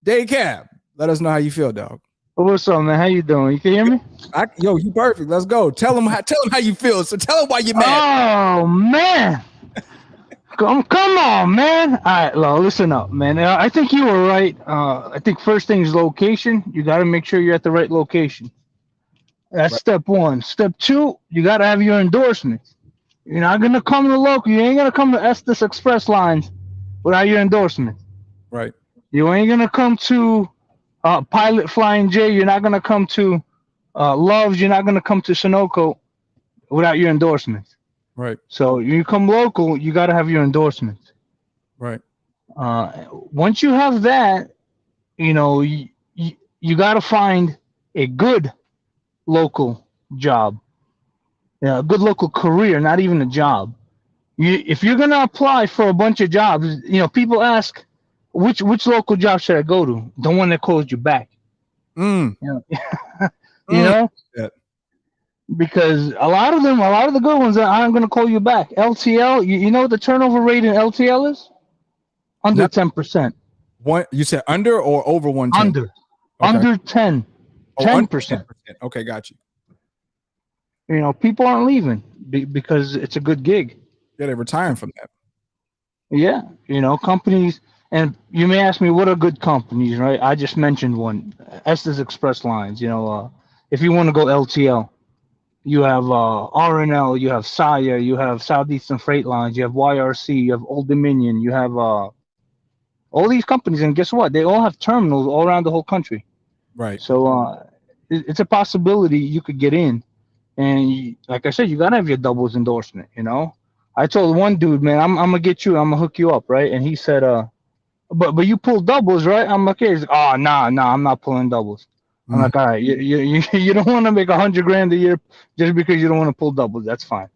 Day Cab, let us know how you feel, dog. What's up, man? How you doing? You can hear me? Yo, you perfect. Let's go. Tell him how you feel. So tell him why you're mad. Oh, man. Come on, man. All right, listen up, man. I think you were right. I think first thing is location. You got to make sure you're at the right location. That's step one. Step two, you got to have your endorsements. You're not going to come to local. You ain't going to come to Estes Express lines without your endorsement. Right. You ain't going to come to Pilot Flying J. You're not going to come to Loves. You're not going to come to Sunoco without your endorsements. Right. So you come local, you got to have your endorsements. Right. Once you have that, you know, you got to find a good local job, a good local career, not even a job. If you're going to apply for a bunch of jobs, you know, people ask, which local job should I go to? The one that calls you back. You know? You know? Yeah. Because a lot of the good ones aren't going to call you back. LTL, you know what the turnover rate in LTL is? Under 10%. One, you said under or over 110? Under 10. 10%. Okay, got you. You know, people aren't leaving because it's a good gig. Yeah, they're retiring from that. Yeah, you know, companies, and you may ask me what are good companies, right? I just mentioned one, Estes Express Lines. You know, if you want to go LTL, you have RNL, you have Saya, you have Southeastern Freight Lines, you have YRC, you have Old Dominion, you have all these companies, and guess what? They all have terminals all around the whole country. Right. So it's a possibility you could get in, and like I said, you gotta have your doubles endorsement. You know, I told one dude, man, I'm gonna get you, I'm gonna hook you up, right? And he said, but you pull doubles, right? I'm like, hey, like, oh, nah, I'm not pulling doubles. I'm like, all right, you don't want to make $100,000 a year just because you don't want to pull doubles. That's fine.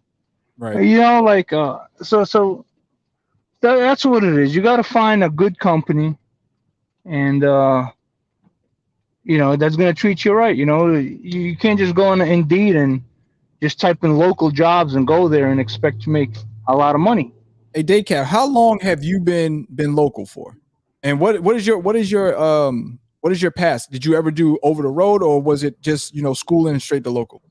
Right. You know, like, so that's what it is. You got to find a good company, and you know, that's gonna treat you right. You know, you can't just go on Indeed and just type in local jobs and go there and expect to make a lot of money. Hey, Daycap, how long have you been local for? And what is your past? Did you ever do over the road, or was it just, you know, schooling straight to local?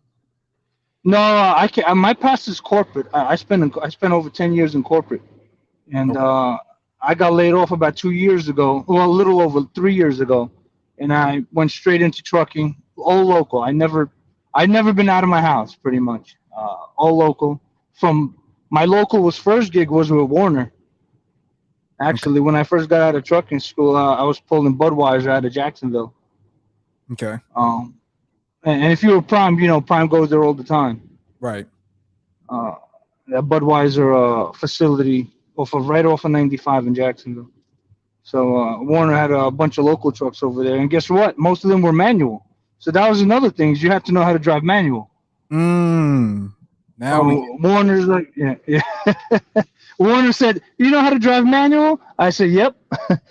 No, I can't. My past is corporate. I spent over 10 years in corporate, and I got laid off about 2 years ago. Well, a little over 3 years ago, and I went straight into trucking, all local. I'd never been out of my house, pretty much. All local. From my local first gig was with Warner. Actually, when I first got out of trucking school, I was pulling Budweiser out of Jacksonville. Okay. And if you're Prime, Prime goes there all the time. Right. That Budweiser facility right off of 95 in Jacksonville. So Warner had a bunch of local trucks over there, and guess what? Most of them were manual. So that was another thing. Is you had to know how to drive manual. Now Warner's like, yeah. Warner said, "You know how to drive manual?" I said, "Yep."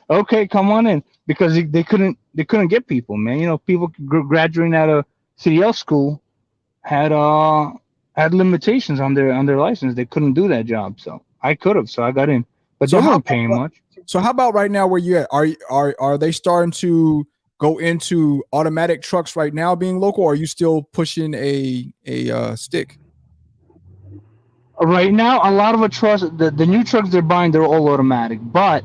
Okay, come on in, because they couldn't get people, man. People graduating out of CDL school had limitations on their license. They couldn't do that job, so I could have, so I got in, but they weren't paying much. So how about right now where you at? Are they starting to go into automatic trucks right now being local, or are you still pushing a stick? Right now, a lot of the new trucks they're buying, they're all automatic, but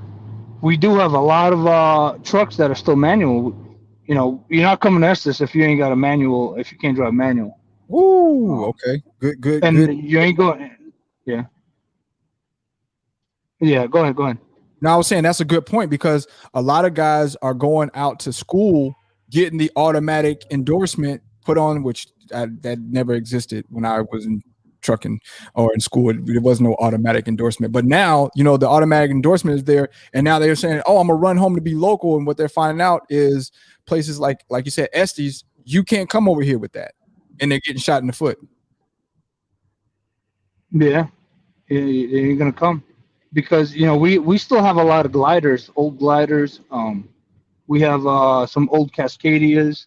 we do have a lot of trucks that are still manual. You're not coming to Estes if you ain't got a manual, if you can't drive manual. Ooh, okay. Good. And you ain't going, yeah. Yeah, go ahead. No, I was saying that's a good point, because a lot of guys are going out to school getting the automatic endorsement put on, which that never existed when I was in trucking or in school. There was no automatic endorsement, but now the automatic endorsement is there, and now they're saying, "Oh, I'm gonna run home to be local." And what they're finding out is places like you said, Estes, you can't come over here with that, and they're getting shot in the foot. Yeah, they ain't gonna come, because we still have a lot of gliders, old gliders. We have some old Cascadias.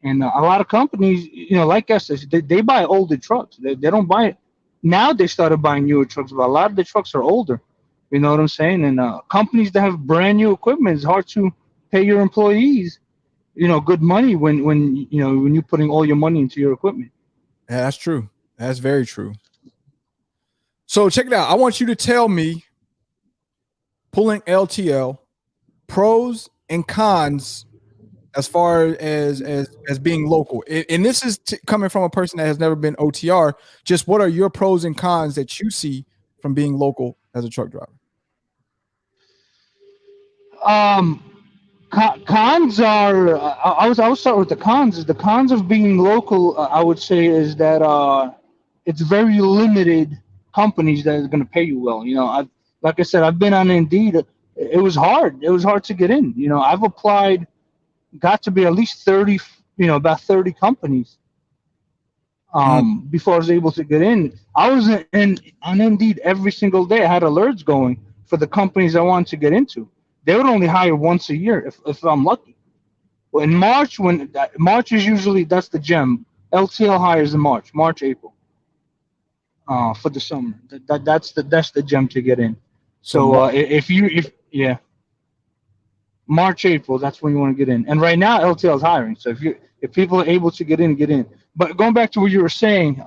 And a lot of companies, like us, they buy older trucks. They don't buy it. Now they started buying newer trucks, but a lot of the trucks are older. You know what I'm saying? And companies that have brand new equipment, it's hard to pay your employees, good money when you're putting all your money into your equipment. Yeah, that's true. That's very true. So check it out. I want you to tell me, pulling LTL, pros and cons as far as being local. And this is coming from a person that has never been OTR. Just what are your pros and cons that you see from being local as a truck driver? Cons are, I'll start with the cons. The cons of being local, I would say, is that it's very limited companies that are going to pay you well. Like I said, I've been on Indeed. It was hard. It was hard to get in. I've applied, got to be at least 30, about 30 companies before I was able to get in. I was on Indeed every single day. I had alerts going for the companies I wanted to get into. They would only hire once a year if I'm lucky. Well, in March, March is usually, that's the gem. LTL hires in March, April, for the summer. That's the gem to get in. So if March, April, that's when you want to get in. And right now, LTL is hiring. So if people are able to get in, get in. But going back to what you were saying,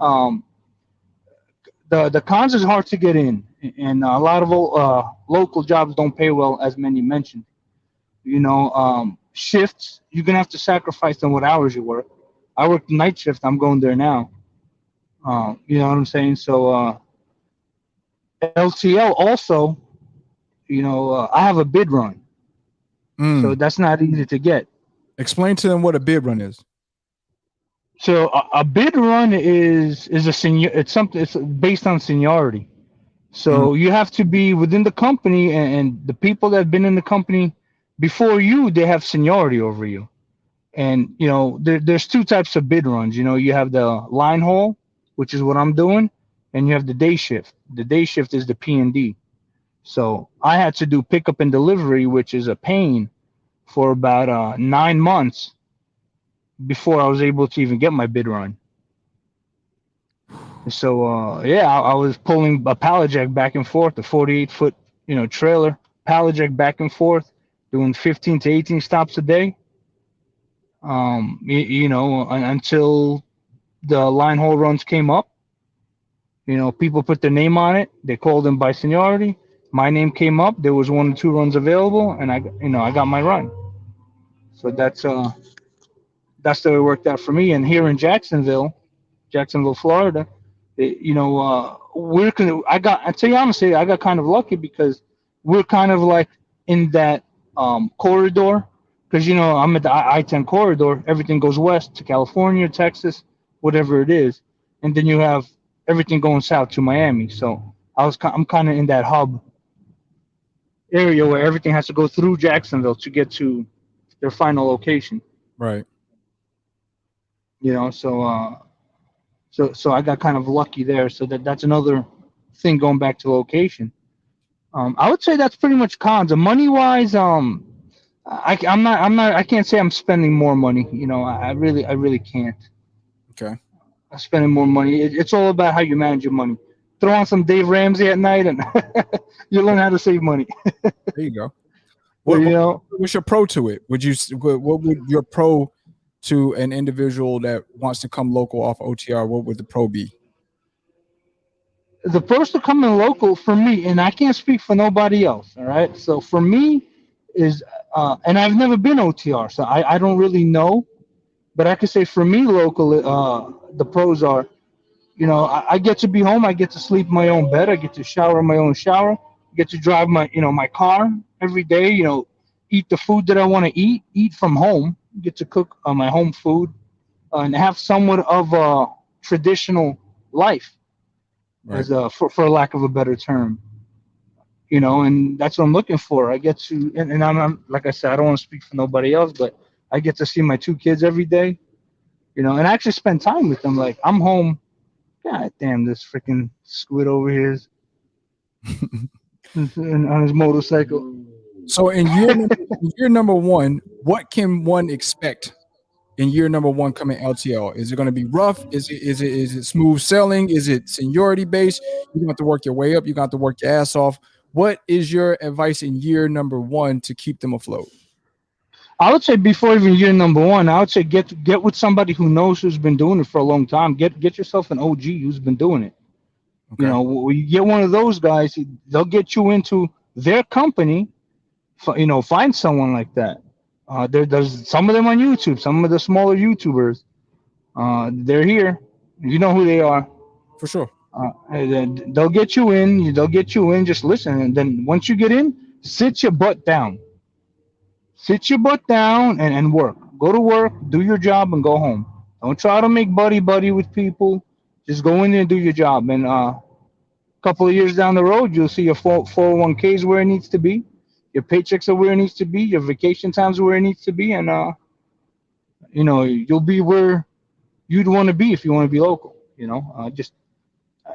the cons is hard to get in, and a lot of local jobs don't pay well, as many mentioned. Shifts, you're gonna have to sacrifice on what hours you work. I work night shift. I'm going there now. You know what I'm saying? So LTL also, I have a bid run. So that's not easy to get. Explain to them what a bid run is. So a bid run is a senior. It's based on seniority. So you have to be within the company, and the people that have been in the company before you, they have seniority over you. And there's two types of bid runs. You have the line haul, which is what I'm doing, and you have the day shift. The day shift is the P&D. So I had to do pickup and delivery, which is a pain, for about 9 months before I was able to even get my bid run. So I was pulling a pallet jack back and forth, a 48-foot trailer, pallet jack back and forth, doing 15 to 18 stops a day. Until the line haul runs came up. People put their name on it. They called them by seniority. My name came up. There was 1 or 2 runs available, and I got my run. So that's the way it worked out for me. And here in Jacksonville, Florida, I tell you honestly, I got kind of lucky, because we're kind of like in that corridor because I'm at the I-10 corridor. Everything goes west to California, Texas, whatever it is, and then you have everything going south to Miami. So I'm kind of in that hub area where everything has to go through Jacksonville to get to their final location. Right. So I got kind of lucky there. So that's another thing going back to location. I would say that's pretty much cons. Money wise, I can't say I'm spending more money. I really can't. Okay. I'm spending more money. It's all about how you manage your money. Throw on some Dave Ramsey at night, and you learn how to save money. There you go. What's your pro to it? What would your pro to an individual that wants to come local off OTR? What would the pro be? The pros to coming local for me, and I can't speak for nobody else. All right. So for me is, and I've never been OTR, so I don't really know, but I can say for me local, the pros are, I get to be home. I get to sleep in my own bed. I get to shower in my own shower. I get to drive my car every day. Eat the food that I want to eat from home. Get to cook my home food, and have somewhat of a traditional life, right. For lack of a better term. And that's what I'm looking for. I get to, and I'm like I said, I don't want to speak for nobody else, but I get to see my 2 kids every day, and I actually spend time with them. Like I'm home. God damn, this freaking squid over here is on his motorcycle. So in year number one, what can one expect in year number one coming LTL? Is it going to be rough? Is it smooth sailing? Is it seniority based? You're going to have to work your way up. You're going to have to work your ass off. What is your advice in year number one to keep them afloat? I would say before even year number one, I would say get with somebody who knows, who's been doing it for a long time. Get yourself an OG who's been doing it. Okay. When you get one of those guys, they'll get you into their company. Find someone like that. There's some of them on YouTube, some of the smaller YouTubers. They're here. You know who they are. For sure. And they'll get you in. Just listen, and then once you get in, sit your butt down. Sit your butt down and work. Go to work, do your job, and go home. Don't try to make buddy with people. Just go in there and do your job. And a couple of years down the road, you'll see your 401ks where it needs to be. Your paychecks are where it needs to be. Your vacation times are where it needs to be. And, you'll be where you'd want to be if you want to be local,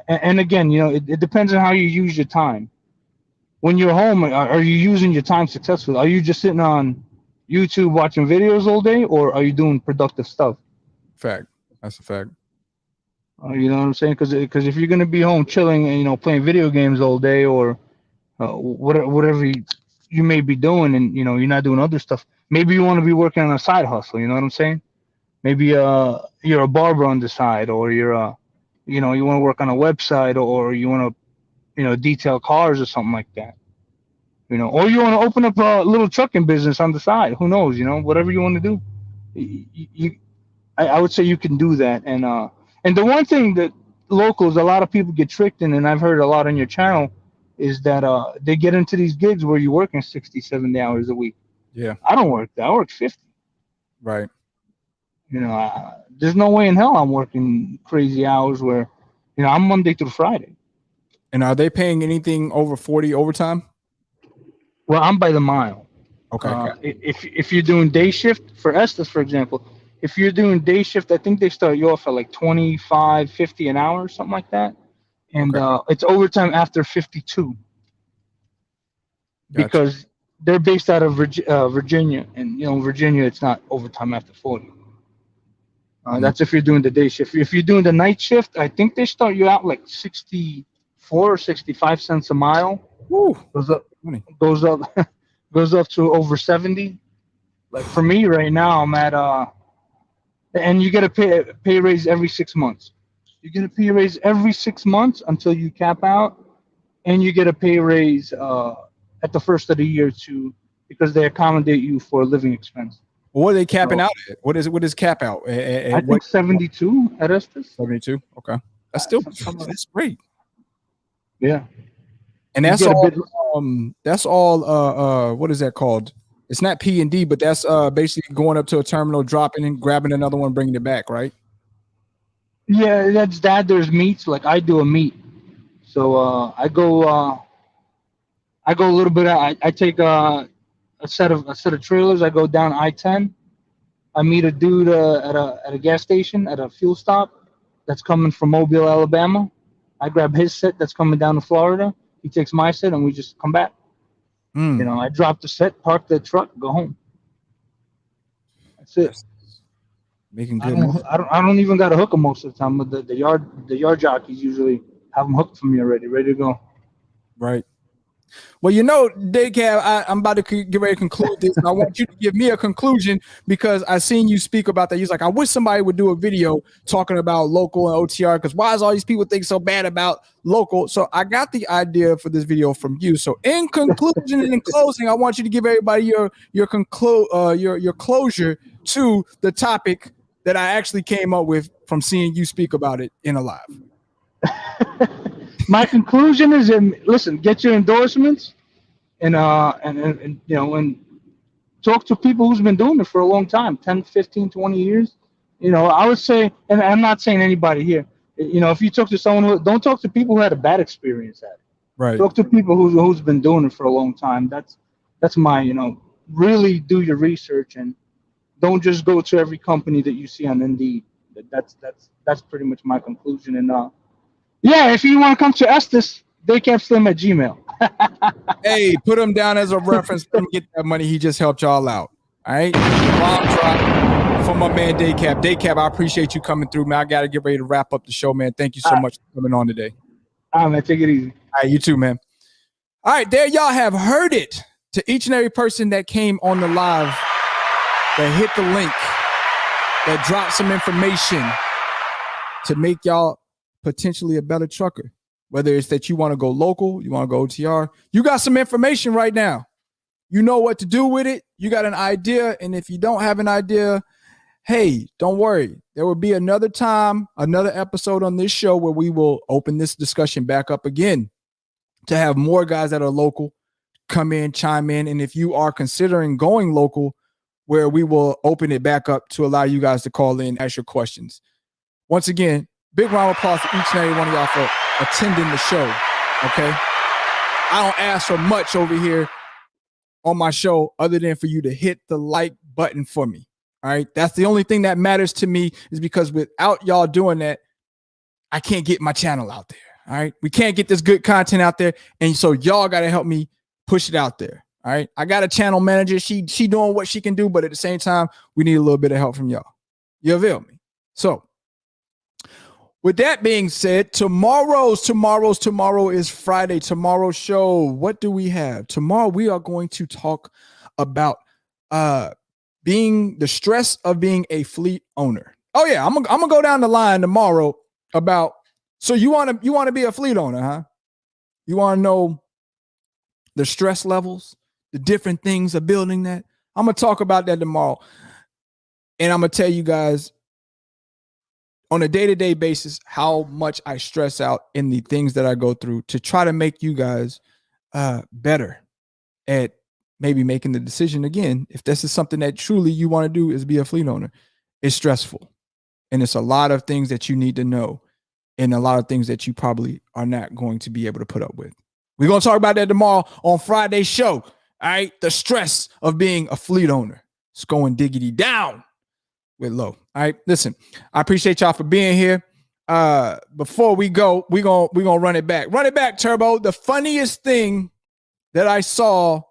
and again, it depends on how you use your time. When you're home, are you using your time successfully? Are you just sitting on YouTube watching videos all day, or are you doing productive stuff? Fact. That's a fact. You know what I'm saying? Because if you're gonna be home chilling and playing video games all day, or whatever you may be doing, and you're not doing other stuff, maybe you want to be working on a side hustle. You know what I'm saying? Maybe you're a barber on the side, or you're you want to work on a website, or you want to detail cars or something like that, or you want to open up a little trucking business on the side. Who knows? Whatever you want to do, I would say you can do that. And the one thing that locals, a lot of people get tricked in, and I've heard a lot on your channel, is that they get into these gigs where you're working 60, 70 hours a week. Yeah. I don't work that. I work 50. Right. There's no way in hell I'm working crazy hours where, I'm Monday through Friday. And are they paying anything over 40 overtime? Well, I'm by the mile. Okay. If you're doing day shift, for Estes, for example, if you're doing day shift, I think they start you off at like 25, 50 an hour, something like that. And it's overtime after 52. Gotcha. Because they're based out of Virginia. And, Virginia, it's not overtime after 40. That's if you're doing the day shift. If you're doing the night shift, I think they start you out like 64 or 65 cents a mile. Woo. Goes up to over 70. Like for me right now, I'm at and you get a pay raise every 6 months. You get a pay raise every 6 months until you cap out, and you get a pay raise at the first of the year too, because they accommodate you for a living expense. What are they capping out at? What is cap out? I think 72 at Estes. 72. Okay, that's great. Yeah, and that's all. That's all. What is that called? It's not P&D, but that's basically going up to a terminal, dropping and grabbing another one, bringing it back, right? Yeah, that's that. There's meats. Like I do a meat, so I go a little bit. I take a set of trailers. I go down I-10. I meet a dude at a gas station at a fuel stop that's coming from Mobile, Alabama. I grab his set that's coming down to Florida. He takes my set, and we just come back. You know, I drop the set, park the truck, go home. That's it. Making good. I don't even got to hook them most of the time. But the yard jockeys usually have them hooked for me already, ready to go. Right. Well, you know, Daycab, I'm about to get ready to conclude this, and I want you to give me a conclusion because I seen you speak about that. You're like, I wish somebody would do a video talking about local and OTR because why is all these people think so bad about local? So I got the idea for this video from you. So in conclusion and in closing, I want you to give everybody your closure to the topic that I actually came up with from seeing you speak about it in a live. My conclusion is, listen, get your endorsements and you know, and talk to people who's been doing it for a long time, 10, 15, 20 years. You know, I would say, and I'm not saying anybody here, you know, if you talk to someone don't talk to people who had a bad experience at it. Right. Talk to people who's been doing it for a long time. That's my, you know, really do your research and don't just go to every company that you see on Indeed. That's pretty much my conclusion. And yeah, if you want to come to Estes, daycapslim@gmail. Hey, put him down as a reference for him to get that money. He just helped y'all out. All right. Bomb drop for my man Daycap. Daycap, I appreciate you coming through, man. I got to get ready to wrap up the show, man. Thank you so much for coming on today. All right, man. Take it easy. All right, you too, man. All right, there y'all have heard it. To each and every person that came on the live, that hit the link, that dropped some information to make y'all potentially a better trucker. Whether it's that you want to go local, you want to go OTR, you got some information right now. You know what to do with it. You got an idea. And if you don't have an idea, hey, don't worry. There will be another time, another episode on this show where we will open this discussion back up again to have more guys that are local come in, chime in. And if you are considering going local, where we will open it back up to allow you guys to call in, ask your questions. Once again, big round of applause to each and every one of y'all for attending the show, okay? I don't ask for much over here on my show other than for you to hit the like button for me, all right? That's the only thing that matters to me is because without y'all doing that, I can't get my channel out there, all right? We can't get this good content out there, and so y'all got to help me push it out there, all right? I got a channel manager. She doing what she can do, but at the same time, we need a little bit of help from y'all. You feel me? So, with that being said, tomorrow is Friday. Tomorrow's show, what do we have? Tomorrow we are going to talk about being the stress of being a fleet owner. Oh yeah, I'm gonna go down the line tomorrow about. So you want to be a fleet owner, huh? You want to know the stress levels, the different things of building that. I'm gonna talk about that tomorrow, and I'm gonna tell you guys on a day-to-day basis how much I stress out in the things that I go through to try to make you guys better at maybe making the decision again. If this is something that truly you want to do is be a fleet owner, it's stressful. And it's a lot of things that you need to know and a lot of things that you probably are not going to be able to put up with. We're going to talk about that tomorrow on Friday's show. All right. The stress of being a fleet owner. It's going diggity down with Lo. All right, listen, I appreciate y'all for being here. Before we go, we're gonna run it back. Run it back, Turbo. The funniest thing that I saw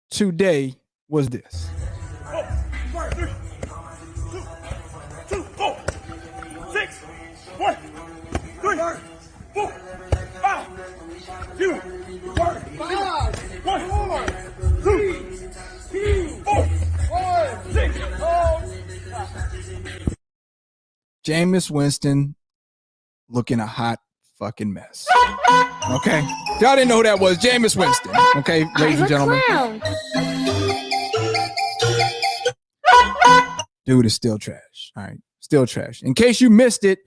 today was this. 3, 2, 4, 6, 1, 3, 4, 5, 0, 1, 2, 4, 6. Jameis Winston looking a hot fucking mess. Okay? Y'all didn't know who that was. Jameis Winston. Okay, ladies and gentlemen. Dude is still trash. All right. Still trash. In case you missed it,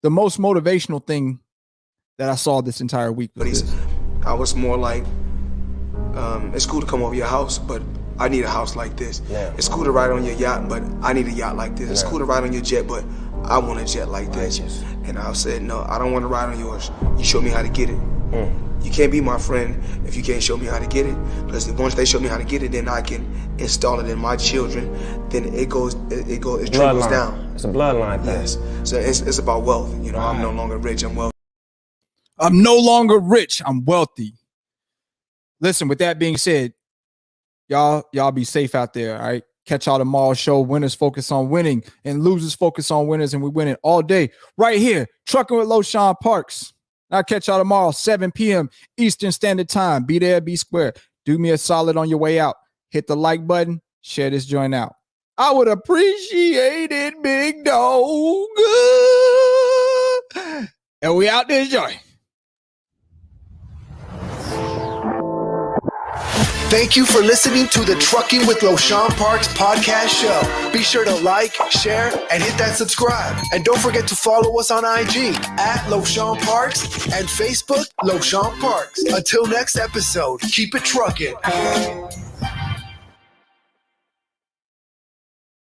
the most motivational thing that I saw this entire week was this. I was more like, it's cool to come over your house, but I need a house like this. It's cool to ride on your yacht, but I need a yacht like this. It's cool to ride on your jet, but I want a jet like this. And I said, no, I don't want to ride on yours. You show me how to get it. You can't be my friend if you can't show me how to get it. Because once they show me how to get it, then I can install it in my children. Then it trickles down. It's a bloodline thing. Yes. So it's about wealth. You know, I'm no longer rich, I'm wealthy. I'm no longer rich, I'm wealthy. Listen, with that being said, y'all be safe out there, all right? Catch y'all tomorrow's show. Winners focus on winning and losers focus on winners, and we win it all day right here. Trucking with LoShawn Parks. I'll catch y'all tomorrow, 7 p.m. Eastern Standard Time. Be there, be square. Do me a solid on your way out. Hit the like button. Share this joint out. I would appreciate it, big dog. And we out this joint. Thank you for listening to the Trucking with LoShawn Parks Podcast Show. Be sure to like, share, and hit that subscribe. And don't forget to follow us on IG at LoShawn Parks and Facebook LoShawn Parks. Until next episode, keep it trucking.